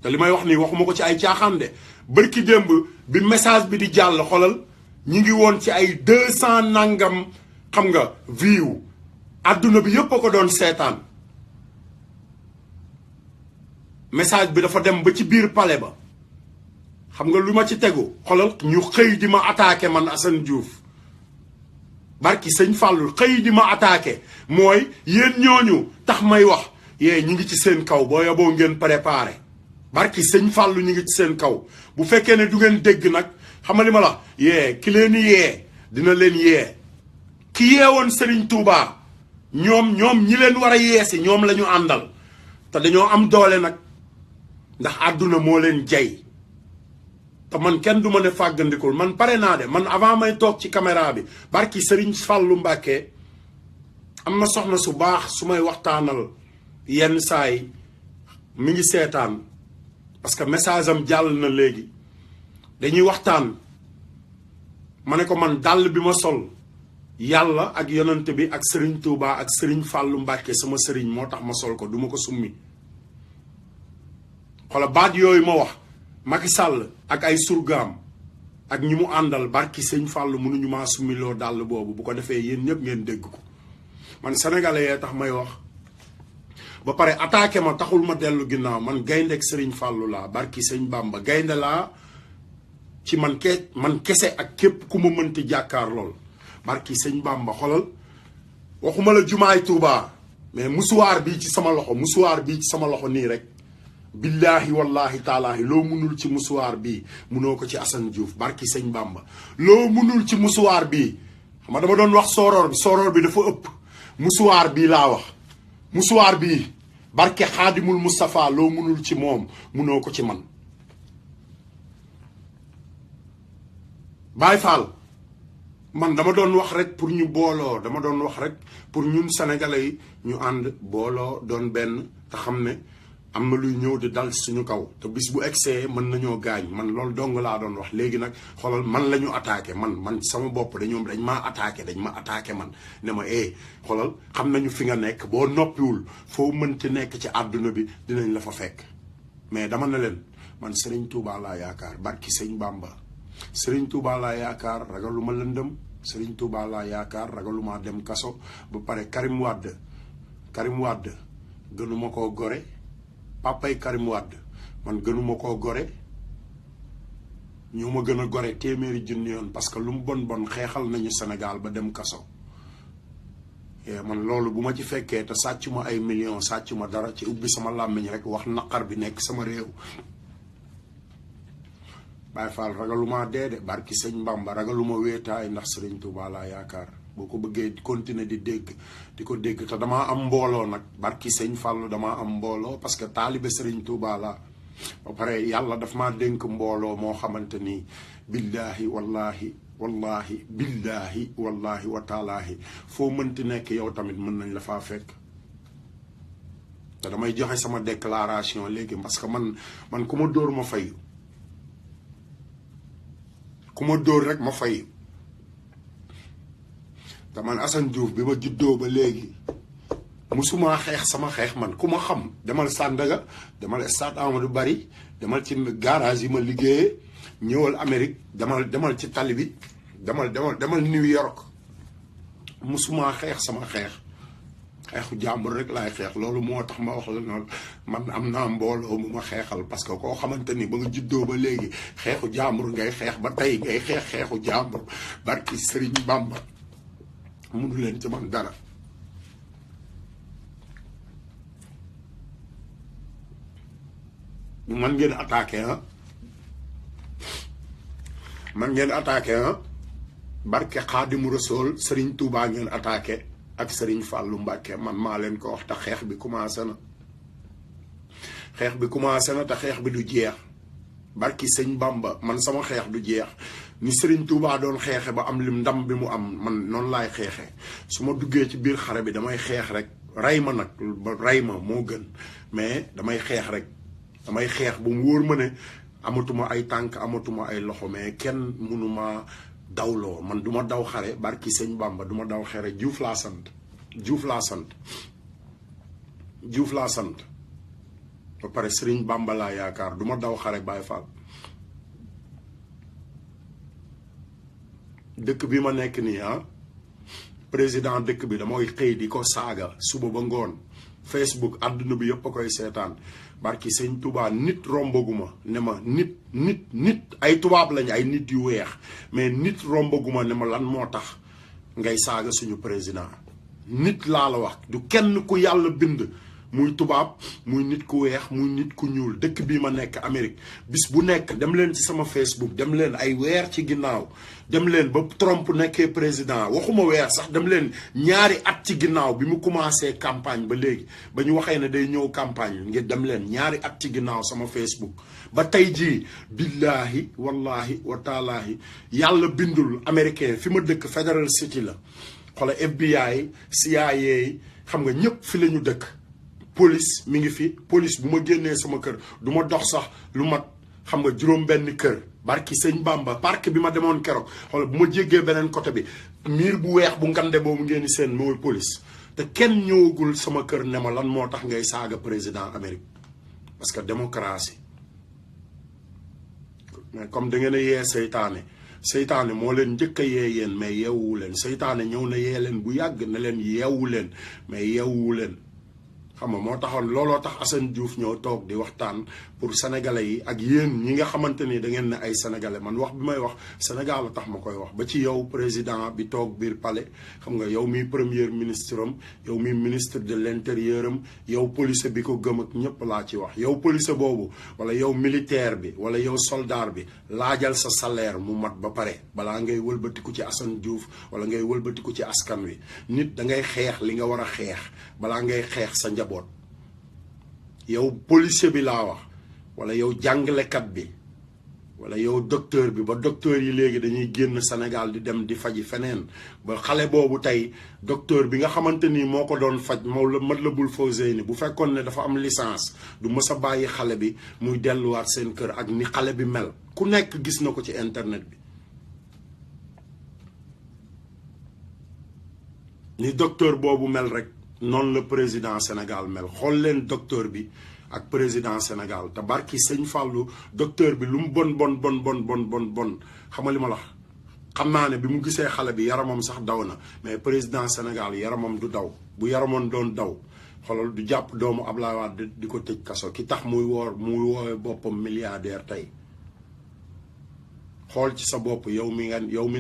te li may wax nii waxuma ko ci ay caaxaan de bërki démb bi message bi di jàll xolal ñi ngi woon ci ay 200 nangam xam nga view àdduna bi yëpp a ko doon seetaan message bi dafa dem ba ci biir palais ba xam nga lu ma ci tegu xolal ñu xëy di ma attaqué man Assane Diouf barki sëñ Fallou xëy di ma attaqué mooy yéen ñooñu tax may wax yee ñi ngi ci seen kaw boo yoboo ngeen préparé barki sëñ Fallou ñi ngi ci seen kaw bu fekkee ne du ngeen dégg nag xam nga li ma la yee ki leen yee dina leen yee ki yeewoon Serigne Touba ñoom ñi leen war a yeesi ñoom la ñu àndal te dañoo am doole nag ndax àdduna moo leen jay te man kenn du ma ne fàggandikul man pare naa de man avant may toog ci caméra bi barki Serigne Fallou Mbacké am na soxna su baax su may waxtaanal yenn saay mi ngi seetaan parce que message am jàll na léegi dañuy waxtaan ma ne ko man dàll bi ma sol yàlla ak yonante bi ak Serigne Touba ak Serigne Fallou Mbacké sama Serigne moo tax ma sol ko duma ko summi xoolal baat yooyu ma wax Macky Sall ak ay surgaam ak ñi mu àndal barki sëñ Fallou mënuñu maa summiloo dàll boobu bu ko defee yéen ñëpp ngeen dégg ko man sénégalais yee tax may wax ba pare attaqué ma taxul ma dellu ginnaaw man gaynde ak Serigne Fallou laa barki sëñ Bamba gaynde laa ci man kese ak képp ku ma mënti jàkkaar lool barki sëñ Bamba xolal waxuma la jumaay Touba mais musuwaar bii ci sama loxo nii rek billahi wallahi taalaahi loo munul ci musuwaar bii munoo ko ci Assane Diouf barki sëñ Bamba loo munul ci musuwaar bii xam nga dama doon wax sooroor bi dafa ëpp musuwaar bii laa wax musuwaar bii barke xaadimul Moustapha loo munul ci moom munoo ko ci man Baye Fall man dama doon wax rek pour ñu booloo dama doon wax rek pour ñun sénégalais yi ñu ànd booloo doon benn te xam ne am na luy ñëw di dal suñu kaw te bis bu egsee mën nañoo gaañ man loolu dong laa doon wax léegi nag xoolal man la ñu attaqué man sama bopp dañ ma attaqué man ne ma xoolal xam nañu fi nga nekk boo noppiwul foo mënti nekk ci àdduna bi dinañ la fa fekk mais dama ne leen man Serigne Touba laa yaakaar barki sëñ Bamba Serigne Touba laa yaakaar ragaluma lëndëm Serigne Touba laa yaakaar ragaluma dem kaso ba pare Karim Wade gënuma koo gore papay Karim Wade man gënuma koo gore ñoo ma gën a gore téeméeri junni yoon parce que lu mu bon xeexal nañu Sénégal ba dem kaso man loolu bu ma ci fekkee te sàcc ma ay millions sàcc ma dara ci ubbi sama làmmiñ rek wax naqar bi nekk sama réew Baye Fall ragaluma dee de barki sëñ Mbamba ragaluma wéetaay ndax Serigne Touba laa yaakaar boo ko bëggee continuer di ko dégg te damaa am mbooloo nag barki sëñ Fallou damaa am mbooloo parce que taalibe Serigne Touba la ba pare yàlla daf maa dénk mbooloo moo xamante ni billahi wallahi wa taalaahi foo mënti nekk yow tamit mën nañ la faa fekk te damay joxe sama déclaration léegi parce que man ku ma dóor ma fayu ku ma dóor rek ma fayu te man Assane Diouf bi ma juddoo ba léegi musuma xeex sama xeex man ku ma xam demal Sandaga demal stade Amadou Barry demal ci garage yi ma liggéeyee ñëwal Amérique demal ci tali bi demal New York musuma xeex sama xeexu jàmbur rek laay xeex loolu moo tax ma wax la noonu man am naa mbooloo mu ma xeexal parce que koo xamante ni ba nga juddoo ba léegi xeexu jàmbur ngay xeex ba tey ngay xeexu jàmbur barki Sëriñ Bamba mënu leen ci man dara. man ngeen attaqué man ngeen attaqué barke Xaadimu Rasuul Serigne Touba ngeen attaqué ak Serigne Fallou Mbacké man maa leen ko wax te xeex bi commencé na te xeex bi du jeex barki Sëñ Bamba man sama xeex du jeex ni Serigne Touba doon xeexe ba am lim ndam bi mu am man noonu laay xeexee su ma duggee ci biir xare bi damay xeex rek rey ma nag ba rey ma moo gën mais damay xeex rek damay xeex bu mu wóor ma ne amatuma ay tànk amatuma ay loxo mais kenn mënuma dawloo man duma daw xare barki Sëñ Bamba duma daw xare Diouf laa sant ba pare Sëriñ Bamba laa yaakaar duma daw xare Baay Faal dëkk bi ma nekk nii président dëkk bi damay xëy di ko saaga suba ba ngoon Facebook àdduna bi yëpp a koy seetaan barki Sëñ Touba nit rombaguma ne ma nit ay tubaab lañ ay nit yu weex mais nit rombaguma ne ma lan moo tax ngay saaga suñu président nit laa la wax du kenn ku yàlla bind muy tubaab muy nit ku weex muy nit ku ñuul dëkk bii ma nekk Amérique bis bu nekk dem leen ci sama Facebook dem leen ay weer ci ginnaaw dem leen ba Trump nekkee président waxuma weer sax dem leen ñaari at ci ginnaaw bi mu commencé campagne ba léegi ba ñu waxee ne day ñëw campagne ngir dem leen ñaari at ci ginnaaw sama Facebook ba tey jii billahi wallahi wa taalaahi yàlla bindul américain fi ma dëkk Federal City la xoolal FBI CIA xam nga ñëpp fi la ñu dëkk police mi ngi fi police bu ma génnee sama kër du ma dox sax lu mat xam nga juróom benn kër barki Sëñ Bamba parc bi ma demoon keroog xoolal bu ma jéggee beneen côté bi miir bu weex bu ngande boobu ngeen di seen mooy police te kenn ñëwagul sama kër ne ma lan moo tax ngay saaga président Amérique parce que démocratie mais comme da ngeen a yee seytaane moo leen njëkk a yee yéen mais yeewu leen seytaane ñëw na yee leen bu yàgg na leen yeewu leen mais yeewu leen xam nga moo taxoon looloo tax Assane Diouf ñëw toog di waxtaan pour sénégalais yi ak yéen ñi nga xamante ni da ngeen ne ay sénégalais man wax bi may wax Sénégal la tax ma koy wax ba ci yow président bi toog biir palais xam nga yow mi premier ministre am yow mi ministre de l'intérieur am yow police bi ko gëm ak ñëpp laa ci wax yow police boobu wala yow militaire bi wala yow soldat bi laajal sa salaire mu mat ba pare balaa ngay wëlbatiku ci Assane Diouf wala ngay wëlbatiku ci askan wi nit da ngay xeex li nga war a xeex balaa ngay xeex sa njaboot yow policier bi laa wax wala yow jàngalekat bi wala yow docteur bi ba docteur yi léegi dañuy génn Sénégal di dem di faji feneen ba xale boobu tey docteur bi nga xamante ni moo ko doon faj Matlaboul Fawzeyni bu fekkoon ne dafa am licence du mës a bàyyi xale bi muy delluwaat seen kër ak ni xale bi mel ku nekk gis na ko ci internet bi ni docteur boobu mel rek noonu la président Sénégal mel xool leen docteur bi ak président Sénégal te barki Sëñ Fallou docteur bi lu mu bon xam nga li ma la xam naa ne bi mu gisee xale bi yaramam sax daw na mais président Sénégal yaramam du daw bu yaramoon doon daw xoolal du jàpp doomu Ablaye Wade di ko tëj kaso ki tax muy woowee boppam milliardaire tey xool ci sa bopp yow mi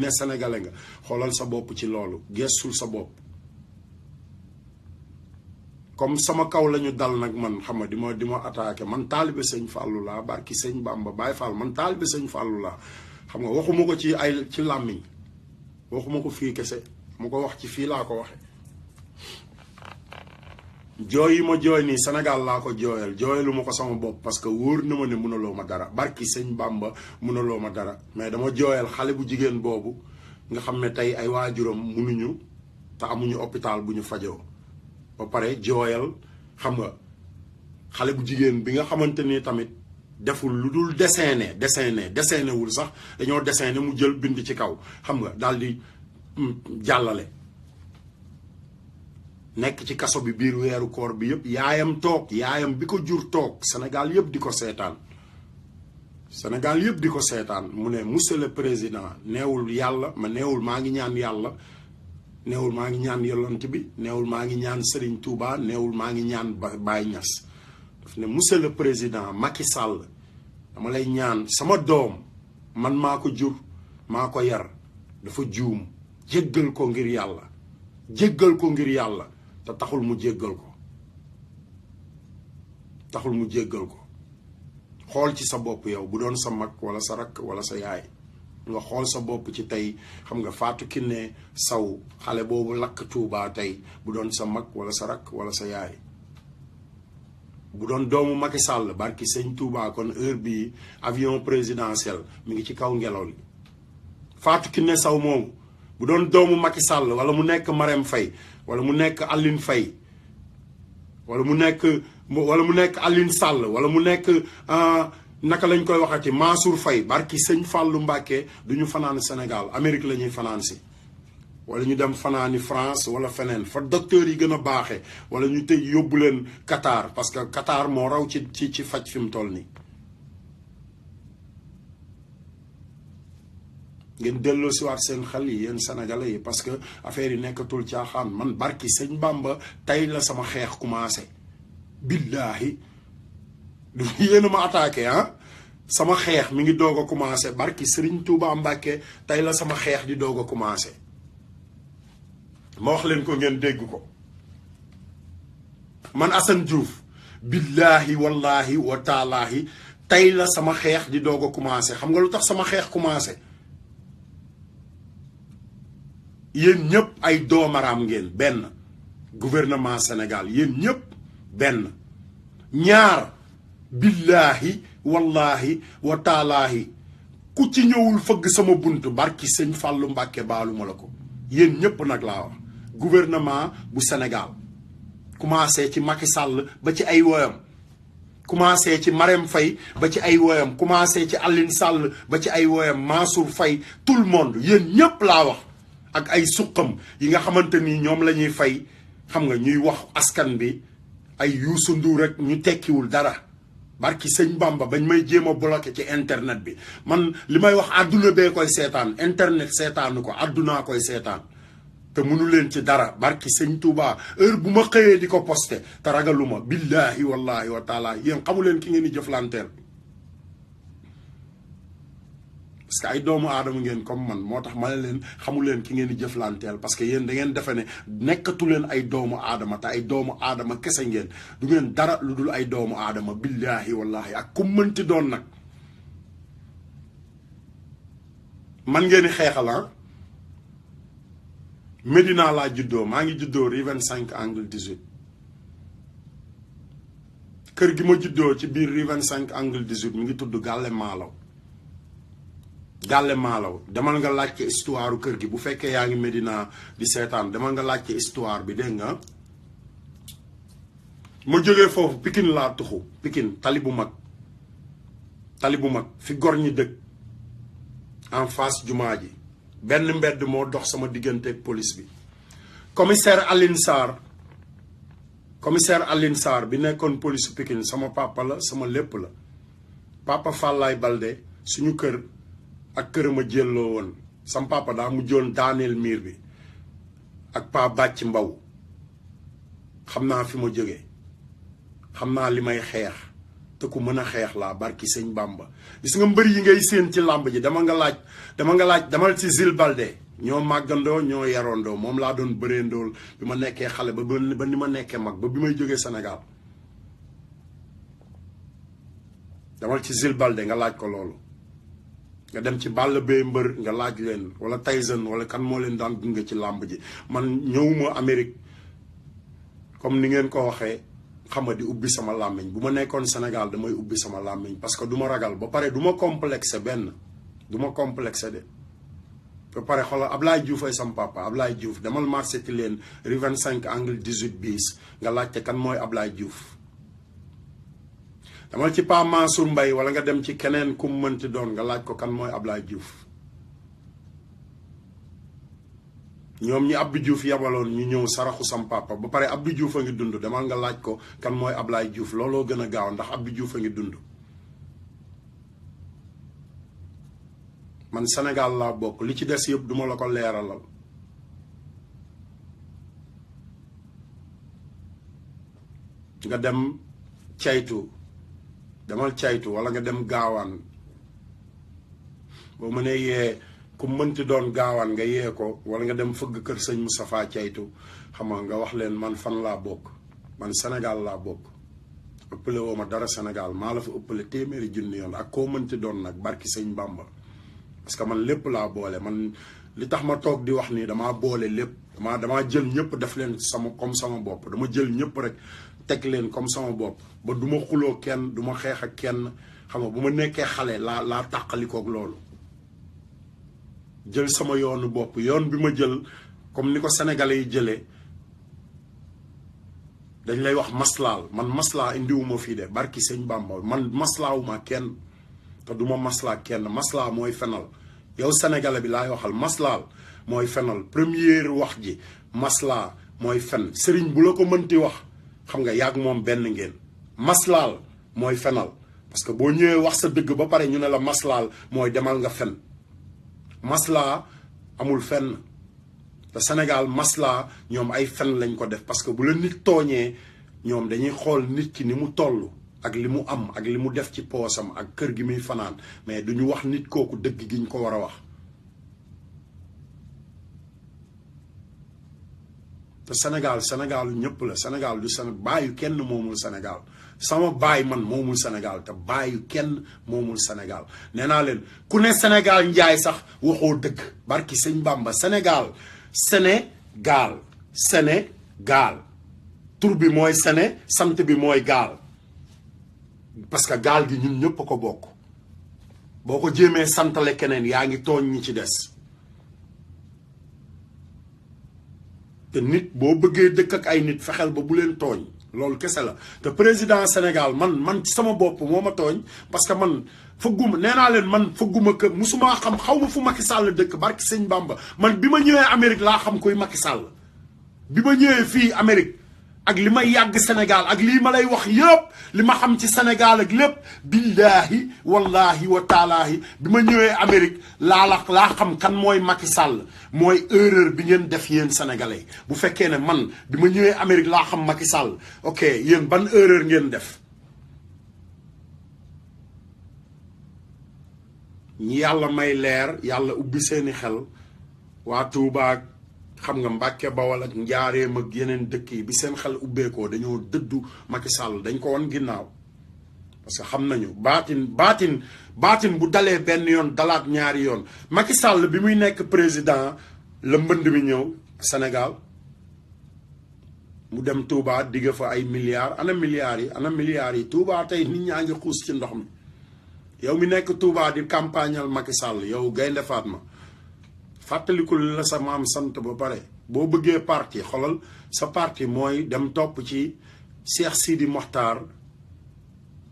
ne sénégalais nga xoolal sa bopp ci loolu gestul sa bopp comme sama kaw lañu dal nag man xam nga di ma attaqué man taalibe Sëñ Fallou laa barki Sëñ Bamba Baye Fall man taalibe Sëñ Fallou laa xam nga waxuma ko ci làmmiñ waxuma ko fii kese mu ko wax ci fii laa ko waxe jooy yi ma jooy nii Sénégal laa ko jooyalu ma ko sama bopp parce que wóor na ma ne mënuloo ma dara barki Sëñ Bamba mënuloo ma dara mais dama jooyal xale bu jigéen boobu nga xam ne tey ay waajuram mënuñu te amuñu hôpital bu ñu fajoo ba pare jooyal xam nga xale bu jigéen bi nga xamante ni tamit deful lu dul dessiné wul sax dañoo dessiné mu jël bind ci kaw xam nga daal di jàllale nekk ci kaso bi biir weeru koor bi yëpp yaayam bi ko jur toog Sénégal yëpp di ko seetaan mu ne monsieur le président neewul yàlla ma neewul maa ngi ñaan yàlla neewul maa ngi ñaan yolante bi, neewul maa ngi ñaan Serigne Touba, neewul maa ngi ñaan Baye Niass. daf ne monsieur le président Macky Sall dama lay ñaan sama doom man maa ko jur maa ko yar dafa juum jéggal ko ngir yàlla, jéggal ko ngir yàlla te taxul mu jéggal ko, taxul mu jéggal ko. xool ci sa bopp yow bu doon sa mag wala sa rakk wala sa yaay nga xool sa bopp ci tey xam nga Fatou Kiné Sow xale boobu lakk Touba tey bu doon sa mag wala sa rakk wala sa yaay, bu doon doomu Macky Sall barki sëñ Touba kon heure bii avion présidentiel mi ngi ci kaw ngelaw li. Fatou Kiné Sow moomu bu doon doomu Macky Sall wala mu nekk Marème Faye wala mu nekk Aline Faye wala mu nekk Aline Sall wala mu nekk naka lañ koy waxati Mansour Faye barki sëñ Fallou Mbacké du ñu fanaan Sénégal Amérique la ñuy fanaan si, wala ñu dem fanaani France wala feneen fa docteur yi gën a baaxee, wala ñu tey yóbbu leen Qatar parce que Qatar moo raw ci faj fi mu toll nii. ngeen delloo si waat seen xel yi yéen sénégalais yi parce que affaire yi nekkatul caaxaan. man barki sëñ Bamba tey la sama xeex commencé. billaahi du yéen a ma attaqué sama xeex mi ngi doog a commencé barki Serigne Touba Mbacké tey la sama xeex di doog a commencé. ma wax leen ko ngeen dégg ko man Assane Diouf billaahi wallaahi wa taalaahi tey la sama xeex di doog a commencé. xam nga lu tax sama xeex commencé? yéen ñëpp ay doomaraam ngeen. benn gouvernement Sénégal yéen ñëpp benn. ñaar billaahi wallaahi wa taalaahi ku ci ñëwul fëgg sama bunt barki sëñ Fallou Mbacké baaluma la ko. yéen ñëpp nag laa wax gouvernement bu Sénégal commencé ci Macky Sall ba ci ay woyam, commencé ci Marème Faye ba ci ay woyam, commencé ci Aline Sall ba ci ay woyam, Mansour Faye, tout le monde yéen ñëpp laa wax. ak ay suqam yi nga xamante ni ñoom la ñuy fay xam nga ñuy wax askan bi ay Youssou Ndour rek ñu tekkiwul dara barki sëñ Bamba bañ may jéem a bloqué ci internet bi. man li may wax àdduna bee koy seetaan, internet seetaanu ko, àddunaa koy seetaan te mënu leen ci dara barki sëñ Touba heure bu ma xëyee di ko posté te ragaluma billaahi wallaahi wa taala. yéen xamu leen ki ngeen di jëflanteel parce que ay doomu aadama ngeen comme man, moo tax ma ne leen xamu leen ki ngeen di jëflanteel parce que yéen da ngeen defe ne nekkatu leen ay doomu aadama te ay doomu aadama kese ngeen. du ngeen dara lu dul ay doomu aadama billaahi wallaahi ak ku mënti doon nag. man ngeen di xeexal Médina laa juddoo, maa ngi juddoo rue 25 angle 18. kër gi ma juddoo ci biir rue 25 angle 18 mi ngi tudd Gàlle Maalaw. Gàlle Maalaw demal nga laajte histoire kër gi bu fekkee yaa ngi Médina di seetaan demal nga laajte histoire bi dégg nga. ma jógee foofu Pikine laa tuxu Pikine tali bu mag fi gor ñi dëkk en face jumaa ji. benn mbedd moo dox sama diggante ak police bi. commissaire Aline Sarr bi nekkoon police Pikine sama papa la sama lépp la. papa Fallaye Balde suñu kër ak kërama jëlloo woon sama papa daa mujjoon daaneel miir bi ak pa bàcc mbaw. xam naa fi ma jógee xam naa li may xeex te ku mën a xeex laa barki sëñ Bamba. gis nga mbër yi ngay séen ci làmb ji dama nga laaj damal ci Zil Balde ñoo màggandoo ñoo yarondoo moom laa doon bëreendoo bi ma nekkee xale ba ni ma nekkee mag ba bi may jógee Sénégal. damal ci Zil Balde nga laaj ko loolu. nga dem ci Balla Beye mbër nga laaj leen wala Tyson wala kan moo leen daan gunge ci làmb ji. man ñëwuma Amérique comme ni ngeen ko waxee xam nga di ubbi sama làmmiñ. bu ma nekkoon Sénégal damay ubbi sama làmmiñ parce que du ma ragal ba pare du ma complexé benn du ma complexé de. ba pare xoolal Ablaye Diouf ay sam papa Ablaye Diouf demal marché ti leen rue 25 angle 18 bis nga laajte kan mooy Ablaye Diouf. demal ci Pa Mansour Mbaye wala nga dem ci keneen ku mu mënti doon nga laaj ko kan mooy Ablaye Diouf. ñoom ñi Abdou Diouf yabaloon ñu ñëw saraxu sam papa ba pare Abdou Diouf a ngi dund demal nga laaj ko kan mooy Ablaye Diouf looloo gën a gaaw ndax Abdou Diouf a ngi dund. man Sénégal laa bokk li ci des yëpp duma la ko leeralal nga dem caytu demal caytu wala nga dem gaawaan boo mënee yee ku mënti doon gaawaan nga yee ko wala nga dem fëgg kër sëñ Moustapha caytu xam nga wax leen man fan laa bokk man Sénégal laa bokk ëppale woo ma dara Sénégal maa la fa ëppale téeméeri junni yoon ak koo mënti doon nag barki sëñ Bamba parce que man lépp laa boole man li tax ma toog di wax nii damaa boole lépp damaa jël ñëpp def leen sama comme sama bopp dama jël ñëpp rek teg leen comme sama bopp ba du ma xuloo kenn du ma xeex ak kenn xam nga bu ma nekkee xale laa tàqalikook loolu jël sama yoonu bopp yoon bi ma jël comme ni ko sénégalais yi jëlee dañ lay wax maslaal man maslaa indiwuma fii de barki sëñ Bamba man maslaawuma kenn te duma maslaa kenn maslaa mooy fenal yow sénégalais bi laay waxal maslaal mooy fenal première wax ji maslaa mooy fen sëriñ bu la ko mënti wax xam nga yàgg moom benn ngeen maslaal mooy fenal parce que boo ñëwee wax sa dëgg ba pare ñu ne la maslaal mooy demal nga fen maslaa amul fenn te Sénégal maslaa ñoom ay fen lañ ko def parce que bu la nit tooñee ñoom dañuy xool nit ki ni mu toll ak li mu am ak li mu def ci poosam ak kër gi muy fanaan mais duñu wax nit kooku dëgg gi ñu ko war a wax te Sénégal ñëpp la Sénégal du Sénégal baayu kenn moomul Sénégal sama baay man moomul Sénégal te baayu kenn moomul Sénégal nee naa leen ku ne Sénégal njaay sax waxoo dëgg barki sëñ Bamba Sénégal Sénégal tur bi mooy Séné sant bi mooy gaal parce que gaal gi ñun ñëpp ko bokk boo ko jéemee santale keneen yaa ngi tooñ ñi ci des te nit boo bëggee dëkk ak ay nit fexeel ba bu leen tooñ loolu kese la te président Sénégal man ci sama bopp moo ma tooñ parce que man fëgguma nee naa leen man fëgguma kër musuma xam xaw ma fu Macky Sall dëkk barki sëñ Bamba man bi ma ñëwee Amérique laa xam koy Macky Sall bi ma ñëwee fii Amérique ak li may yàgg Sénégal ak lii ma lay wax yëpp li ma xam ci Sénégal ak lépp billaahi wallahi wa taalaahi bi ma ñëwee Amérique laa xam kan mooy Macky Sall mooy erreur bi ngeen def yéen sénégalais bu fekkee ne man bi ma ñëwee Amérique laa xam Macky Sall ok yéen ban erreur ngeen def ñi yàlla may leer yàlla ubbi seeni xel waa Touba xam nga Mbàkke Bawal ak Njaaréem ak yeneen dëkk yi bi seen xel ubbeekoo dañoo dëddu Macky Sall dañ ko wan ginnaaw parce que xam nañu baatin bu dalee benn yoon dalaat ñaari yoon Macky Sall bi muy nekk président la mbënd mi ñëw Sénégal mu dem Touba digg fa ay milliards ana milliards yi Touba tey nit ñaa ngi xuus ci ndox mi yow mi nekk Touba di campagnal Macky Sall yow Gaynde Fatma fàttalikul la sa maam sant ba pare boo bëggee parti xolal sa parti mooy dem topp ci Cheikh Sidi Mokhtar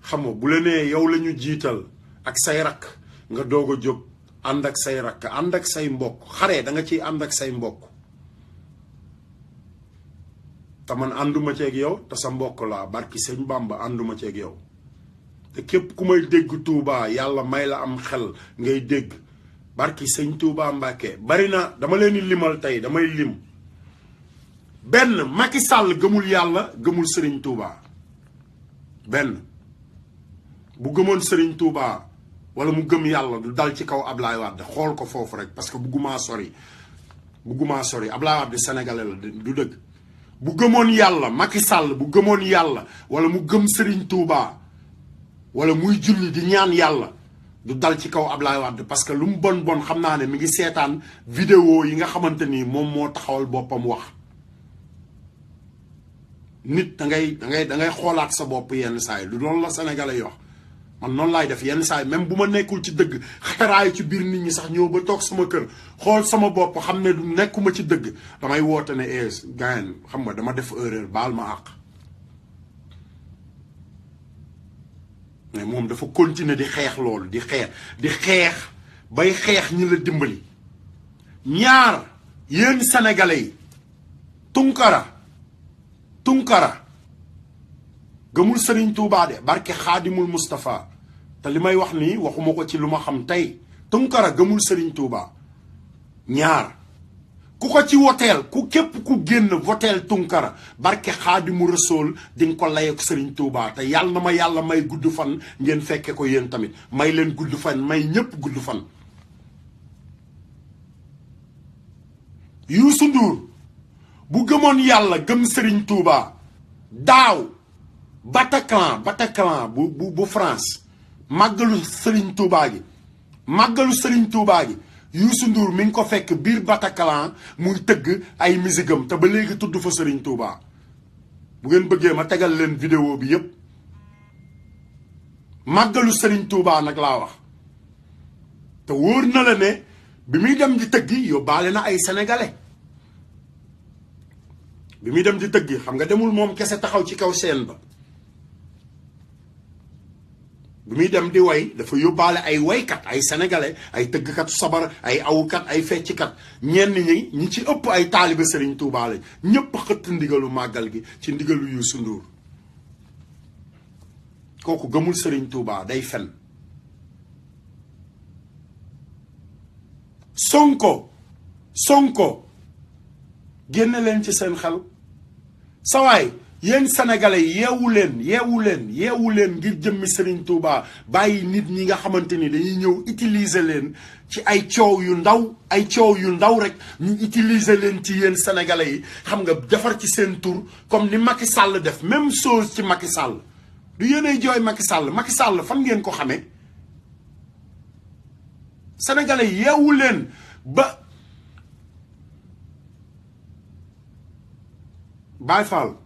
xam nga bu la nee yow la ñu jiital ak say rakk nga doog a jóg ànd ak say rakk ànd ak say mbokk xare da nga ciy ànd ak say mbokk te man ànduma ceeg yow te sa mbokk laa barki sëñ Bamba ànduma ceeg yow te képp ku may dégg Touba yàlla may la am xel ngay dégg barki sëñ Touba Mbàkke bari na dama leen di limal tey damay lim benn Macky Sall gëmul yàlla gëmul Serigne Touba benn bu gëmoon Serigne Touba wala mu gëm yàlla du dal ci kaw Ablaye Wade xool ko foofu rek parce que bugguma sori Ablaye Wade sénégalais la du dëgg bu gëmoon yàlla Macky Sall bu gëmoon yàlla wala mu gëm Serigne Touba wala muy julli di ñaan yàlla du dal ci kaw Ablaye Wade parce que lu mu bon xam naa ne mi ngi seetaan vidéo yi nga xamante ni moom moo taxawal boppam wax nit da ngay xoolaat sa bopp yenn saa yi du loolu la sénégalais yi wax man noonu laay def yenn saa yi même bu ma nekkul ci dëgg xataraayu ci biir nit ñi sax ñëw ba toog sama kër xool sama bopp xam ne du nekkuma ci dëgg damay woote ne gayen xam nga dama def erreur baal ma àq mais moom dafa continuer di xeex loolu di xeex bay xeex ñi la dimbali ñaar yéen sénégalais yi Tunkara gëmul Serigne Touba de barke Xaadimul Moustapha te li may wax nii waxuma ko ci lu ma xam tey Tunkara gëmul Serigne Touba ñaar ku ko ci woteel ku képp ku génn woteel Tunkara barke Xaadimu Rasuul di nga ko layeek Serigne Touba te yàlla na ma yàlla may gudd fan ngeen fekke ko yéen tamit may leen gudd fan may ñépp gudd fan. Youssou Ndour bu gëmoon yàlla gëm Serigne Touba daaw Bataclan bu France màggalu Serigne Touba gi Youssou Ndour mi ngi ko fekk biir Bataclan muy tëgg ay misigam te ba léegi tudd fa Serigne Touba bu ngeen bëggee ma tegal leen vidéo bi yépp màggalu Serigne Touba nag laa wax te wóor na la ne bi muy dem di tëggi yóbbaale na ay sénégalais bi muy dem di tëggi xam nga demul moom kese taxaw ci kaw scène ba bi muy dem di way dafa yóbbaale ay waykat ay sénégalais ay tëggkatu sabar ay awukat ay fecckat ñenn ñi ci ëpp ay taalibe Serigne Touba lañ ñëpp xëtt ndigalu màggal gi ci ndigalu Youssou Ndour kooku gëmul Serigne Touba day fen. Sonko génne leen ci seen xel sawaay yéen sénégalais yeewu leen ngir jëmmi Serigne Touba bàyyi nit ñi nga xamante ni dañuy ñëw utiliser leen ci ay coow yu ndaw rek ñu utiliser leen ci yéen sénégalais yi xam nga defar ci seen tur comme ni Macky Sall def même chose ci Macky Sall du yéenay jooy Macky Sall fan ngeen ko xamee sénégalais yeewu leen ba Baye Fall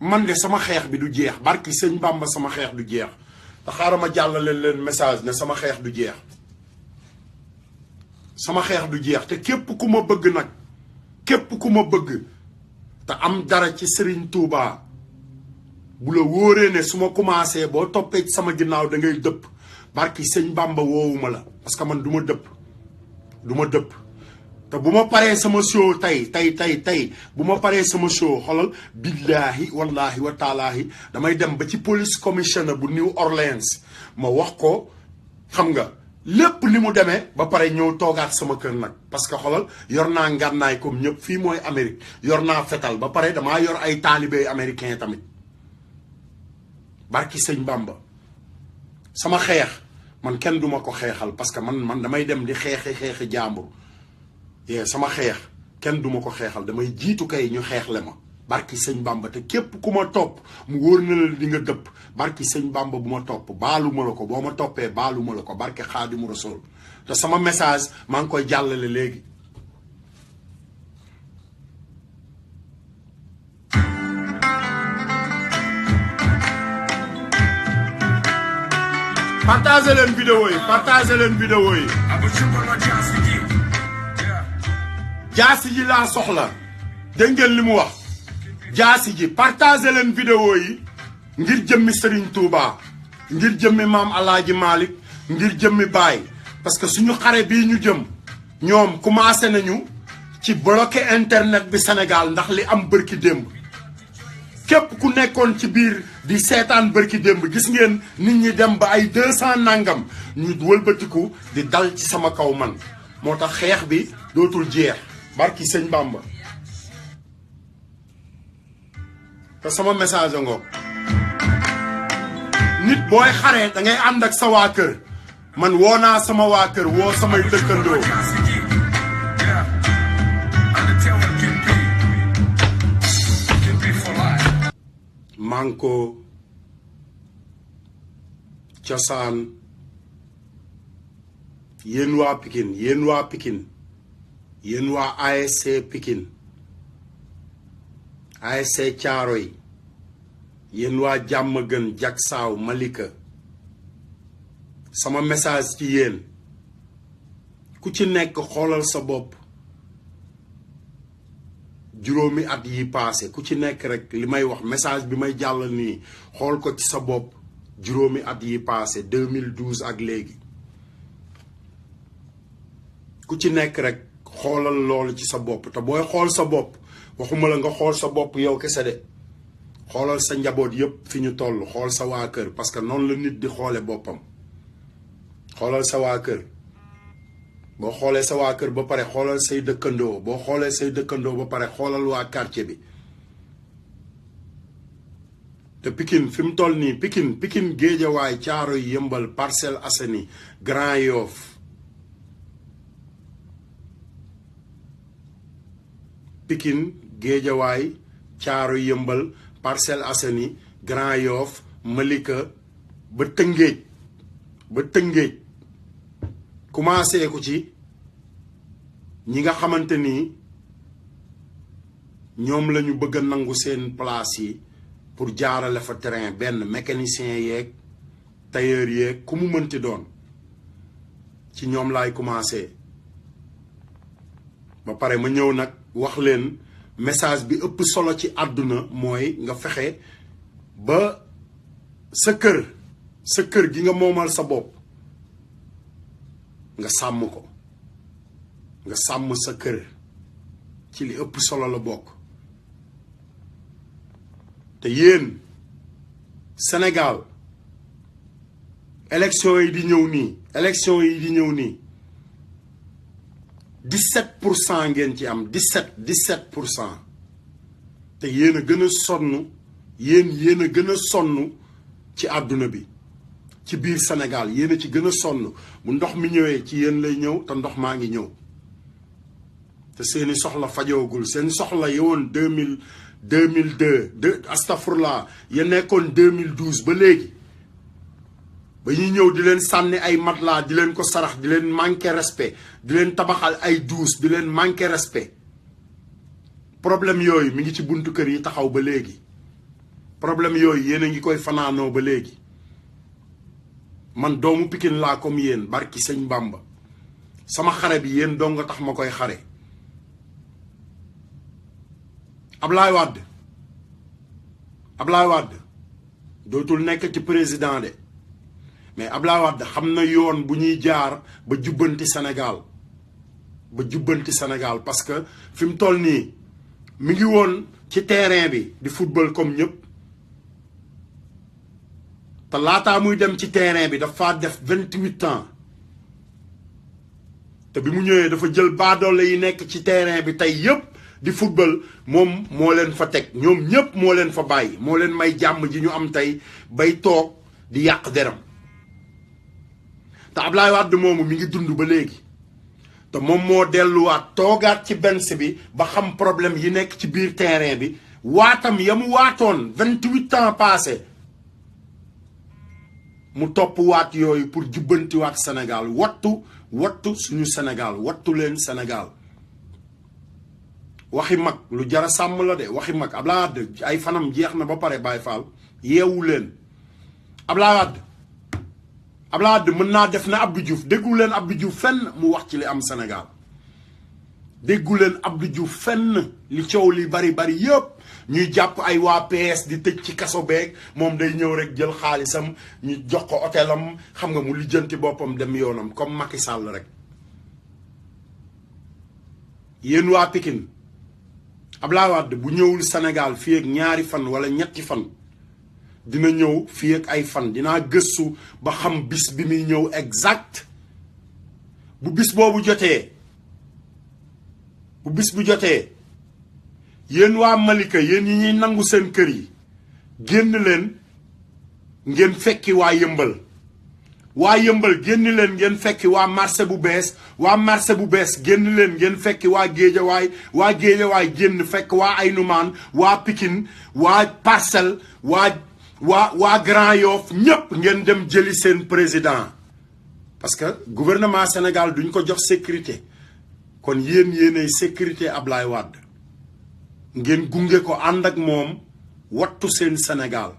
man de sama xeex bi du jeex barki sëñ Bamba sama xeex du jeex te xaaral ma jàllale leen message ne sama xeex du jeex te képp ku ma bëgg nag képp ku ma bëgg te am dara ci Serigne Touba bu la wóoree ne su ma commencé boo toppee ci sama ginnaaw da ngay dëpp barki sëñ Bamba woowuma la parce que man du ma dëpp te bu ma paree sama show tey bu ma paree sama show xolal billaahi wallaahi wa taalaahi damay dem ba ci police commissioner bu New Orleans ma wax ko xam nga lépp li mu demee ba pare ñëw toogaat sama kër nag parce que xolal yor naa ngànnaay comme ñëpp fii mooy Amérique yor naa fetal ba pare damaa yor ay taalibe américain tamit barki sëñ Bamba sama xeex man kenn duma ko xeexal parce que man damay dem di xeexi jàmbur sama xeex kenn duma ko xeexal damay jiitu kay ñu xeexle ma barki sëñ Bamba te képp ku ma topp mu wóor na la di nga dëpp barki sëñ Bamba bu ma topp baalu ma la ko boo ma toppee baalu ma la ko barki Xaadimu Rasuul te sama message maa ngi koy jàllale léegi. partagez leen vidéo yi jaasi ji laa soxla dégg ngeen li mu wax jaasi ji partagé leen vidéo yi ngir jëmmi Serigne Touba ngir jëmmi maam Alaaji Malick ngir jëmmi Baye parce que suñu xare bii ñu jëm ñoom commencé nañu ci bloqué internet bi Sénégal ndax li am bërki démb képp ku nekkoon ci biir di seetaan bërki démb gis ngeen nit ñi dem ba ay 200 nangam ñu wëlbatiku di dal ci sama kaw man moo tax xeex bi dootul jeex barki sëñ Bamba te sama message ngo nit booy xaree da ngay ànd ak sa waa kër man woo naa sama waa kër woo samay dëkkandoo manko cosaan yéen waa Pikine yéen waa ASC Pikine ASC Thiaroye yéen waa Diamaguène Diacksao Malika sama message ci yéen ku ci nekk xoolal sa bopp juróomi at yi passé ku ci nekk rek li may wax message bi may jàllal nii xool ko ci sa bopp juróomi at yi passé 2012 ak léegi ku ci nekk rek xoolal loolu ci sa bopp te booy xool sa bopp waxuma la nga xool sa bopp yow kese de xoolal sa njaboot yépp fi ñu toll xool sa waa kër parce que noonu la nit di xoole boppam xoolal sa waa kër boo xoolee sa waa kër ba pare xoolal say dëkkandoo boo xoolee say dëkkandoo ba pare xoolal waa quartier bi te Pikine fi mu toll nii Pikine Géejawaay Caaroy Yëmbal Parcelles Assainies Grand Yoff Pikine Géejawaay Caaroy Yëmbal Parcelles Assainies Grand Yoff Malika ba Tëngéej commencé ko ci ñi nga xamante ni ñoom la ñu bëgg a nangu seen place yi pour jaarale fa terrain benn mécanicien yeeg tailleur yeeg ku mu mënti doon ci ñoom laay commencé ba pare ma ñëw nag wax leen message bi ëpp solo ci àdduna mooy nga fexe ba sa kër gi nga moomal sa bopp nga sàmm ko nga sàmm sa kër ci li ëpp solo la bokk te yéen Sénégal élection yi di ñëw nii 17% ngeen ci am 17% te yéen a gën a sonn yéen a gën a sonn ci àdduna bi ci biir Sénégal yéen a ci gën a sonn bu ndox mi ñëwee ci yéen lay ñëw te ndox maa ngi ñëw te seeni soxla fajoogul seen soxla yowoon 2002 astafurlah ya nekkoon 2012 ba léegi ba ñuy ñëw di leen sànni ay matelas di leen ko sarax di leen manqué respect di leen tabaxal ay douche di leen manqué respect problème yooyu mi ngi ci buntu kër yi taxaw ba léegi problème yooyu yéen a ngi koy fanaanoo ba léegi man doomu Pikine laa comme yéen barki sëñ Bamba sama xare bi yéen dong nga tax ma koy xare Ablaye Wade dootul nekk ci président de mais Ablaye Wade xam na yoon bu ñuy jaar ba jubbanti Sénégal parce que fi mu toll nii mi ngi woon ci terrain bi di football comme ñëpp te laataa muy dem ci terrain bi dafa def 28 ans te bi mu ñëwee dafa jël baadoole yi nekk ci terrain bi tey yëpp di football moom moo leen fa teg ñoom ñëpp moo leen fa bàyyi moo leen may jàmm ji ñu am tey bay toog di yàq deram te Ablaye Wade moomu mi ngi dund ba léegi te moom moo delluwaat toogaat ci benn bi ba xam problème yi nekk ci biir terrain bi waatam ya mu waatoon 28 ans passé mu topp waat yooyu pour jubbantiwaat Sénégal wattu suñu Sénégal wattu leen Sénégal waxi mag lu jara sàmm la de waxi mag Ablaye Wade ay fanam jeex na ba pare Baye Fall yeewu leen Ablaye Wade mën naa def na Abdou Diouf déggu leen Abdou Diouf fenn mu wax ci li am Sénégal déggu leen Abdou Diouf fenn li coow li bari yëpp ñuy jàpp ay waa PS di tëj ci kaso beeg moom day ñëw rek jël xaalisam ñu jox ko hôtelam xam nga mu lijjanti boppam dem yoonam comme Macky Sall rek yéen waa Pikine Ablaye Wade bu ñëwul Sénégal fii ak ñaari fan wala ñetti fan dina ñëw fii ak ay fan dinaa gëstu ba xam bis bi muy ñëw exact bu bis boobu jotee yéen waa Malika yéen yi ñuy nangu seen kër yi génn leen ngeen fekki waa Yëmbal génn leen ngeen fekki waa marché bu bees génn leen ngeen fekki waa Géejawaay génn fekk waa Aynoumane waa Pikine waa Parcelles waa Grand Yoff ñépp ngeen dem jëli seen président parce que gouvernement Sénégal duñ ko jox sécurité kon yéenay sécurité Ablaye Wade ngeen gunge ko ànd ak moom wattu seen Sénégal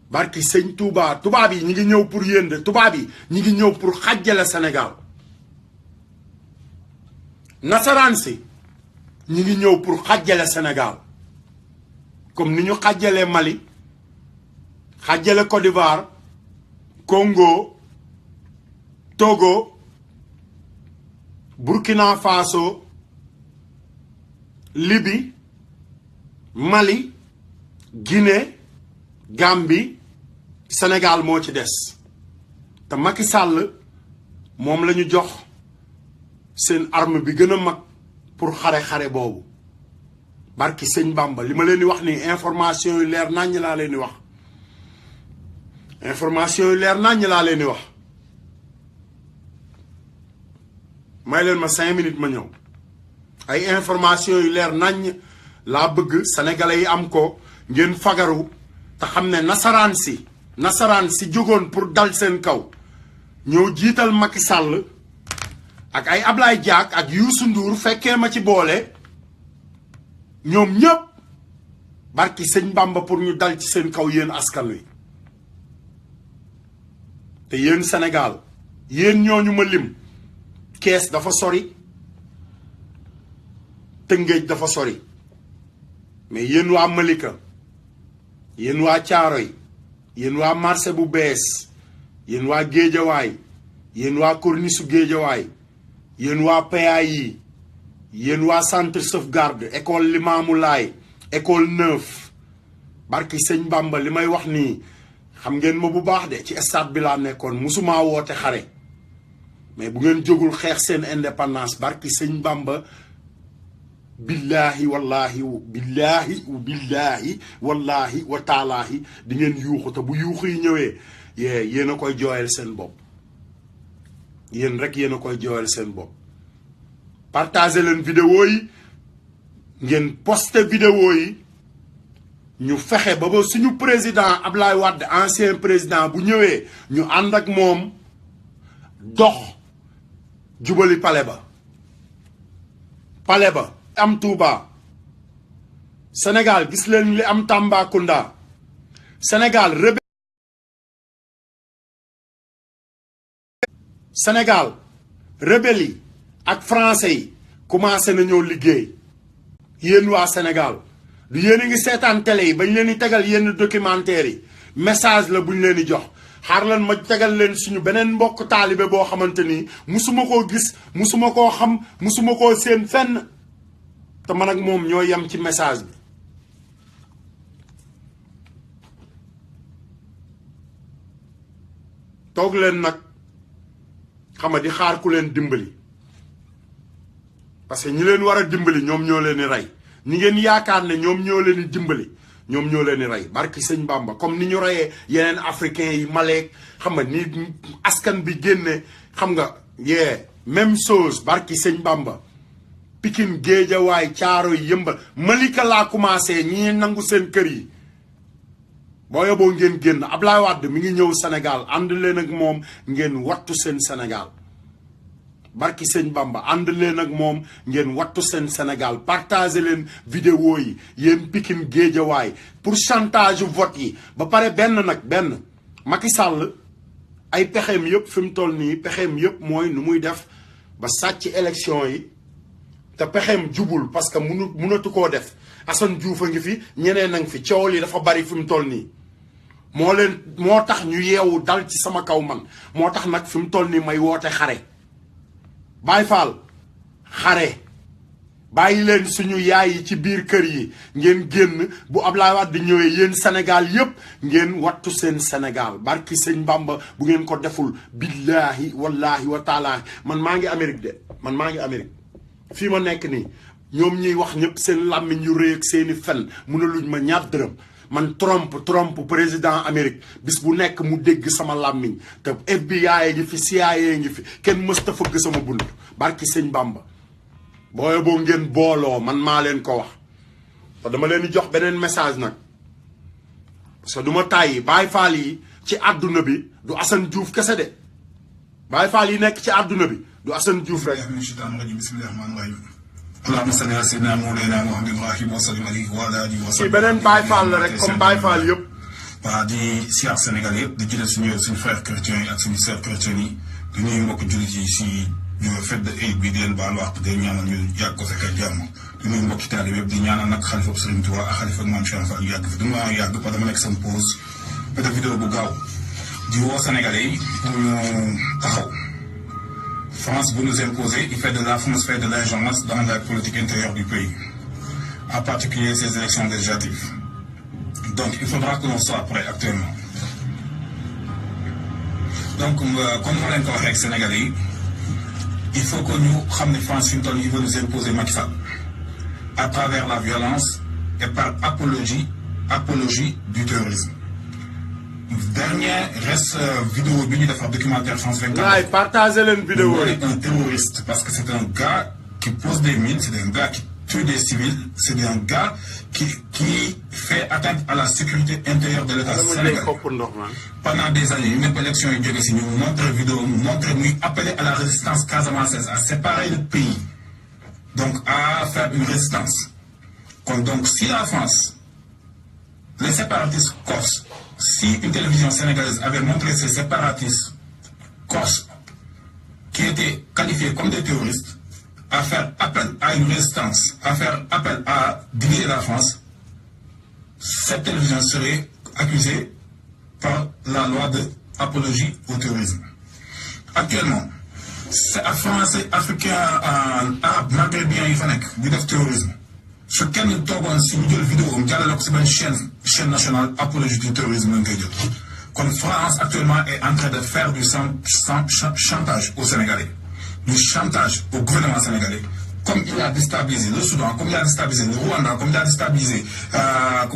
barki sëñ Touba tubaab yi ñi ngi ñëw pour yéen de tubaab yi ñi ngi ñëw pour xàjjale Sénégal nasaraan si ñi ngi ñëw pour xàjjale Sénégal comme ni ñu xàjjalee Mali xàjjale Côte d'Ivoire Congo Togo Burkina Faso Libye Mali Guinée Gambie Sénégal moo ci des te Macky Sall moom la ñu jox seen arme bi gën a mag pour xare boobu barki sëñ Bamba li ma leen di wax nii information yu leer naññ laa leen di wax information yu leer naññ laa leen di wax may leen ma 5 minutes ma ñëw ay information yu leer naññ laa bëgg sénégalais yi am ko ngeen fagaru te xam ne nasaraan si jógoon pour dal seen kaw ñëw jiital Macky Sall ak ay Ablaye Diack ak Youssou Ndour fekkee ma ci boole ñoom ñëpp barki sëñ Bamba pour ñu dal ci seen kaw yéen askan wi te yéen Sénégal yéen ñooñu ma lim Kees dafa sori Tëngéej dafa sori mais yéen waa Malika yéen waa Caaroy yéen waa marché bu bees yéen waa Géejawaay yéen waa Corniche Géejawaay yéen waa PAI yéen waa centre sauvegarde école Limamou Laye école 9 barki sëñ Bamba li may wax nii xam ngeen ma bu baax de ci stade bi laa nekkoon musuma woote xare mais bu ngeen jógul xeex seen indépendance barki sëñ Bamba billahi wallahi wallahi wa taalaahi di ngeen yuuxu te bu yuuxu yi ñëwee yéen a koy jooyal seen bopp yéen rek yéen a koy jooyal seen bopp partagé leen vidéo yi ngeen posté vidéo yi ñu fexe ba suñu président Ablaye Wade ancien président bu ñëwee ñu ànd ak moom dox jubali pale ba am Touba Sénégal gis leen li am Tambacounda Sénégal rebelle yi ak français yi commencé nañoo liggéey yéen waa Sénégal du yéen a ngi seetaan télé yi bañ leen di tegal yenn documentaire yi message la buñ leen di jox xaar leen ma tegal leen suñu beneen mbokk taalibe boo xamante ni musuma koo gis musuma koo xam musuma koo seen fenn te man ak moom ñoo yem ci message bi toog leen nag xama di xaar ku leen dimbali parce que ñi leen war a dimbali ñoom ñoo leen di rey ñi ngeen yaakaar ne ñoom ñoo leen di dimbali ñoom ñoo leen di rey barki sëñ Bamba comme ni ñu reyee yeneen africains yi Maleek xam nga ni askan bi génne xam nga même chose barki sëñ Bamba Pikine Géejawaay Caaro yi Yëmbal Malika laa commencé ñi nangu seen kër yi boo yoboo ngeen génn Ablaye Wade mi ngi ñëw Sénégal ànd leen ak moom ngeen wattu seen Sénégal barki sëñ Bamba ànd leen ak moom ngeen wattu seen Sénégal partagé leen vidéo yi yéen Pikine Géejawaay pour chantage vote yi ba pare benn Macky Sall ay pexeem yëpp fi mu toll nii pexeem yëpp mooy nu muy def ba sàcc élection yi te pexeem jubul parce que mënatu koo def Assane Diouf a ngi fi ñeneen a ngi fi coow li dafa bari fi mu toll nii moo tax ñu yeewu dal ci sama kaw man moo tax nag fi mu toll nii may woote xare Baye Fall xare bàyyi leen suñu yaay yi ci biir kër yi ngeen génn bu Ablaye Wade di ñëwee yéen Sénégal yépp ngeen wattu seen Sénégal barki sëñ Bamba bu ngeen ko deful billahi wallahi wa taala man maa ngi Amérique de man maa ngi Amérique fii ma nekk nii ñoom ñuy wax ñëpp seen làmmiñ yu rëy ak seeni fen mënaluñ ma ñaar dërëm man Trump président Amérique bis bu nekk mu dégg sama làmmiñ te FBI ngi fi CIA ngi fi kenn mësta fëgg sama bunt barki sëñ Bamba booye boo ngeen booloo man maa leen ko wax te dama leen di jox beneen message nag parce que du ma tàyyi Baye Fall yi ci àdduna bi du Assane Diouf kese de Baye Fall yi nekk ci àdduna bi du Assane Diouf rek allahumma salli ala sayyidina mawlana Muhammadin wa sallim alayhi wa ala alihi wa sallam ci beneen Baye Fall la rek comme Baye Fall yëpp waa di siyaar Sénégal yëpp di jëlee suñu frère chrétien yi ak suñu sœur chrétien yi di nuyu mbokk jullit yi si fête de Eid bi di leen baal wax di ñaanal ñu yàgg ko fekk ak jàmm di nuyu mbokki taalibe yëpp di ñaanal nag xalifa Serigne Touba ak xalifa Mame Cheikh Fall yàgg fi dama yàgg parce que dama nekk sama pause peut être vidéo bu gaaw di woo Sénégalais yi pour ñu taxaw France vous nous imposez, la France fait de l'ingérence dans la politique intérieure du pays, en particulier ces élections législatives. Donc il faudra que l'on soit prêt actuellement. Donc comme on l'a encore avec Sénégalais, il faut que nous xam France fi mu toll il veut nous imposer Macky Sall à travers la violence et par apologie du terrorisme. Dernier reste vidéo bi ñu defar documentaire France 24. waay partagez leen vidéo yi. Un terroriste parce que c'est un gars qui pose des mines, c'est un gars qui tue des civils, c'est un gars qui fait atteinte à la sécurité intérieure de l'État sénégalais. Pendant des années, une élection est jóge si ñu montre vidéo montre muy appeler à la résistance casamançaise à séparer le pays, donc à faire une résistance. Donc si la France, les séparatistes corses, si une télévision sénégalaise avait montré ces séparatistes corses qui étaient qualifiés comme des terroristes, à faire appel à une résistance, à faire appel à diviser la France, cette télévision serait accusée par la loi d'apologie au terrorisme. Actuellement, c'est Français, Africains, Arabes, Maghrébins, ils font du terrorisme. Ce qu'elle nous tourne, si nous avons une vidéo, nous avons une chaîne nationale apologie du terrorisme. Comme France actuellement est en train de faire du chantage aux Sénégalais, du chantage au gouvernement sénégalais, comme il a déstabilisé le Soudan, comme il a déstabilisé le Rwanda, comme il a déstabilisé le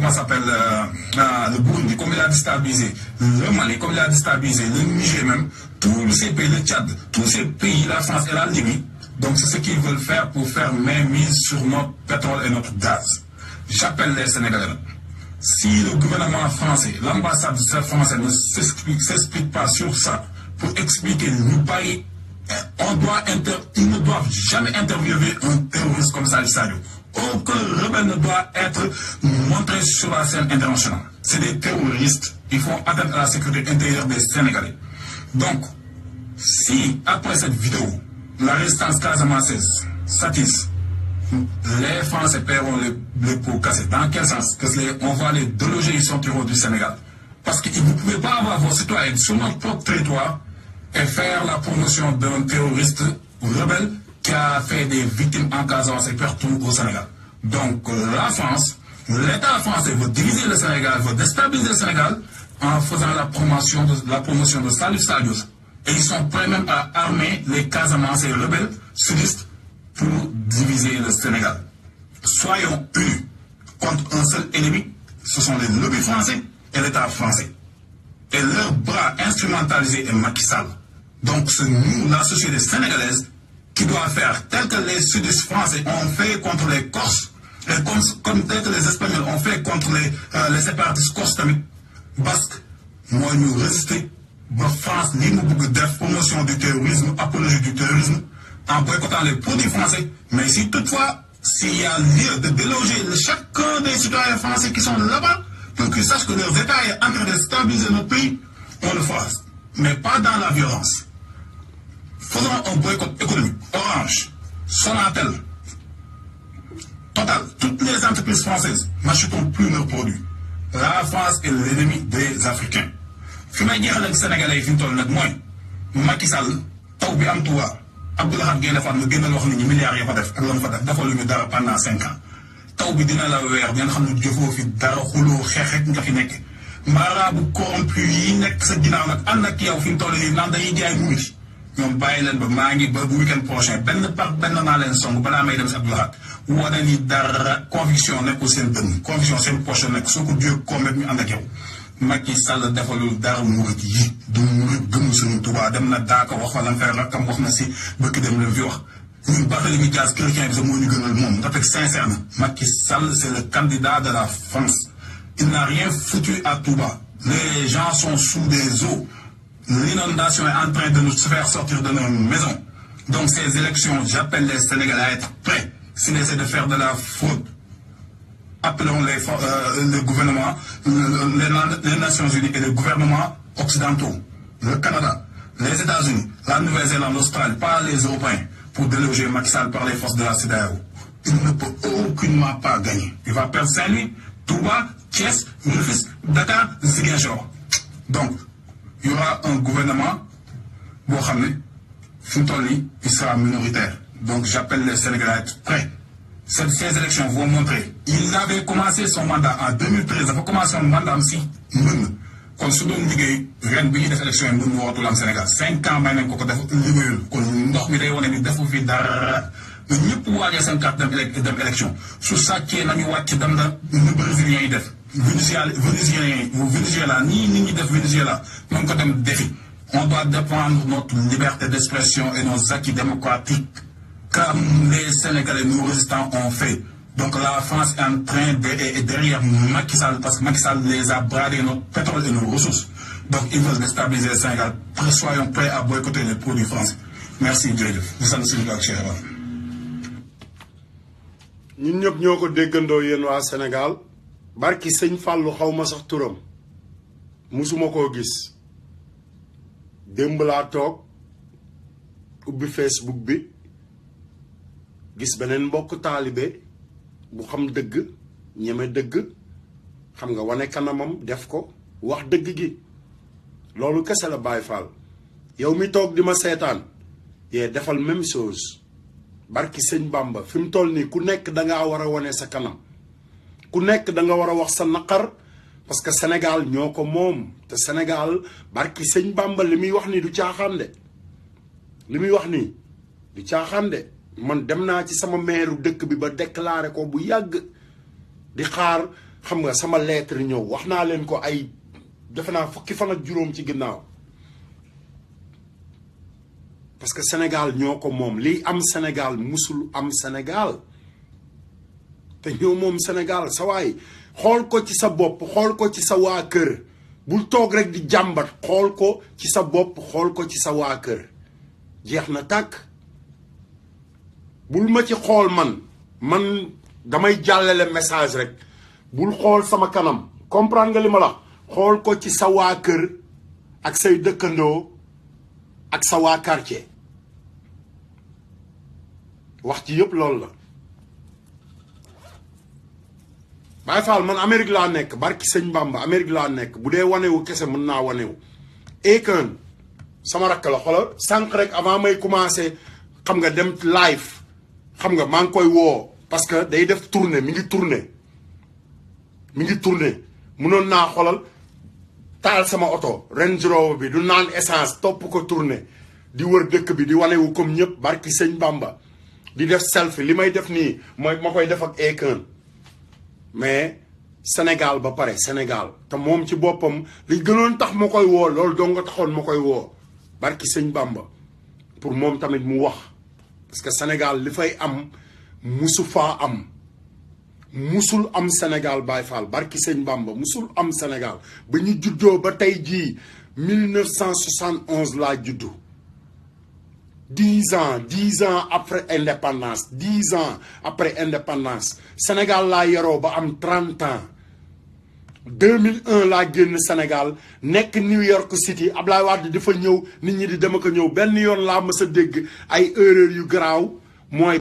Burundi, comme il a déstabilisé le Mali, comme il a déstabilisé le Niger même, tous ces pays, le Tchad, tous ces pays, la France et la Libye. Donc c'est ce qu'ils veulent faire pour faire mainmise sur notre pétrole et notre gaz. J'appelle les Sénégalais. Si le gouvernement français, l'ambassade française ne s'explique pas sur ça, pour expliquer nous pays, ils ne doivent jamais interviewer un terroriste comme Salif Sadio. Aucun rebelle ne doit être montré sur la scène internationale. C'est des terroristes. Ils font atteinte à la sécurité intérieure des Sénégalais. Donc, si après cette vidéo, la résistance casamançaise s'attise, les Français paieront les pots cassés. Dans quel sens? Que on va les déloger, ils sont terroristes du Sénégal. Parce que vous ne pouvez pas avoir vos citoyens sur notre propre territoire et faire la promotion d'un terroriste rebelle qui a fait des victimes en Casamance et partout au Sénégal. Donc la France, l'État français veut diviser le Sénégal, veut déstabiliser le Sénégal en faisant la promotion de Salif Sadio. Et ils sont prêts même à armer les Casamance et rebelles sudistes pour diviser le Sénégal. Soyons unis contre un seul ennemi, ce sont les lobbies français et l'État français. Et leur bras instrumentalisé est Macky Sall. Donc c'est nous, la société sénégalaise, qui doit faire tel que les sudistes français ont fait contre les Corses, et comme tel que les Espagnols ont fait contre les séparatistes corses basques. Moi, nous résister. La France, nous voulons faire promotion du terrorisme, apologie du terrorisme, en boycottant les produits français. Mais si toutefois, s'il y a lieu de déloger chacun des citoyens français qui sont là-bas, pour qu'ils sachent que leur État est en train de stabiliser notre pays, on le fera. Mais pas dans la violence. Faisons un boycott économique. Orange, Sonatel, Total, toutes les entreprises françaises n'achèteront plus leurs produits. La France est l'ennemi des Africains. fi may jeexal ak Sénégalais yi fi mu toll nag mooy Macky Sall taw bi am Touba Abdoulaye Guèye Fane nga génnal wax nit ñi milliards ya fa def ak lan fa def dafa lu ñu dara pendant 5 ans taw bi dina la weer ngeen xam ne jëfoo fi dara xuloo xeex rek nga fi nekk marabu corrompu yi nekk sa ginnaaw nag ànd ak yow fi mu toll nii naan dañuy jaay muuri ñoom bàyyi leen ba maa ngi ba week-end prochain benn par benn naa leen song balaa may dem si Abdoulaye wane ni dara conviction nekkul seen dënn conviction seen poche nekk soo ko jógee combat ñu ànd ak yow. Macky Sall defalul dara murit yi du murit gëmul Sëriñ Tuubaa dem na daaka wax fa lan fay rakkam wax na si bëkk dem la fi wax ñun Barthélémy Dias chrétien bi sax moo ñu gënal moom ndax sincère na Macky Sall c'est le candidat de la France. Il n'a rien foutu à Touba. Les gens sont sous des eaux. L'inondation est en train de nous faire sortir de nos maisons. Donc ces élections, j'appelle les Sénégalais à être prêts. S'ils essaient de faire de la fraude, appelons le gouvernement, les Nations Unies et les gouvernements occidentaux, le Canada, les États-Unis, la Nouvelle-Zélande, l'Australie, pas les Européens, pour déloger Macky Sall par les forces de la CEDEAO. Il ne peut aucunement pas gagner. Il va perdre Saint-Louis, Touba, Thiès, Rufisque, Dakar, Ziguinchor. Donc, il y aura un gouvernement, il sera minoritaire. Donc, j'appelle les Sénégalais à être prêts. Ces élections vont montrer. Il avait commencé son mandat en 2013. Il a commencé son mandat aussi. Quand ce ren bi ñu def élection yi mu wootul am Sénégal 5 ans may nañ ko def liggéeyul kon ndox mi day wane ni defu fi dara na ñëpp waajal seen carte dem élection su sàccee nañu wàcc dem na nu brésilien yi def Venezuela nii nit ñi def Venezuela nañ ko dem defi. On doit défendre notre liberté d'expression et nos acquis démocratiques comme les Sénégalais, nos résistants ont fait. Donc la France est en train de derrière Macky Sall parce que Macky Sall les a bradé notre pétrole et nos ressources. Donc ils veulent déstabiliser le Sénégal. Soyons prêts à boycotter les produits français. Merci jërëjëf. Nous sommes sur le Cheikh. ñun ñëpp ñoo ko déggandoo yéen waa Sénégal barki sëñ Fallou xaw ma sax turam musuma koo gis. démb laa toog ubbi Facebook bi gis beneen mbokk taalibe bu xam dëgg ñeme dëgg xam nga wane kanamam def ko wax dëgg gi loolu kese la Baye Fall yow mi toog di ma seetaan yee defal même chose barki sëñ Bamba fi mu toll nii ku nekk dangaa war a wane sa kanam ku nekk da nga war a wax sa naqar parce que Sénégal ñoo ko moom te Sénégal barki sëñ Bamba li muy wax nii du caaxaan de li muy wax nii du caaxaan de man dem naa ci sama meeru dëkk bi ba déclaré ko bu yàgg di xaar xam nga sama lettre ñëw wax naa leen ko ay defe naa fukki fan ak juróom ci ginnaaw parce que Sénégal ñoo ko moom liy am Sénégal musul am Sénégal te ñoo moom Sénégal sa waay xool ko ci sa bopp xool ko ci sa waa kër bul toog rek di jàmbat xool ko ci sa bopp xool ko ci sa waa kër jeex na tàkk bul ma ci xool man damay jàllale message rek bul xool sama kanam comprendre nga li ma la xool ko ci sa waa kër ak say dëkkandoo ak sa waa quartier wax ci yëpp loolu la Baye Fall man Amérique laa nekk barki sëñ Bamba Amérique laa nekk bu dee wanewu kese mën naa wanewu Akon sama rakk la xoolal sànq rek avant may commencé xam nga dem live xam nga maa ngi koy woo parce que day def tournée mi ngi tourné mënoon naa xoolal taal sama oto Range Rover bi du naan essence topp ko tourné di wër dëkk bi di wanewu comme ñëpp barki sëñ Bamba di def selfie li may def nii mooy ma koy def ak Akon mais Sénégal ba pare Sénégal te moom ci boppam li gënoon tax ma koy woo loolu doo nga taxoon ma koy woo barki sëñ Bamba pour moom tamit mu wax parce que Sénégal li fay am musu faa am musul am Sénégal Baye Fall barki sëñ Bamba musul am Sénégal ba ñu juddoo ba tey jii 1971 laa juddu 10 ans après indépendance 10 ans après indépendance Sénégal laa yaroo ba am 30 ans 2001 laa génn Sénégal nekk New York City Ablaye Wade dafa ñëw nit ñi di dem ak a ñëw benn yoon laa mës a dégg ay erreur yu garaaw mooy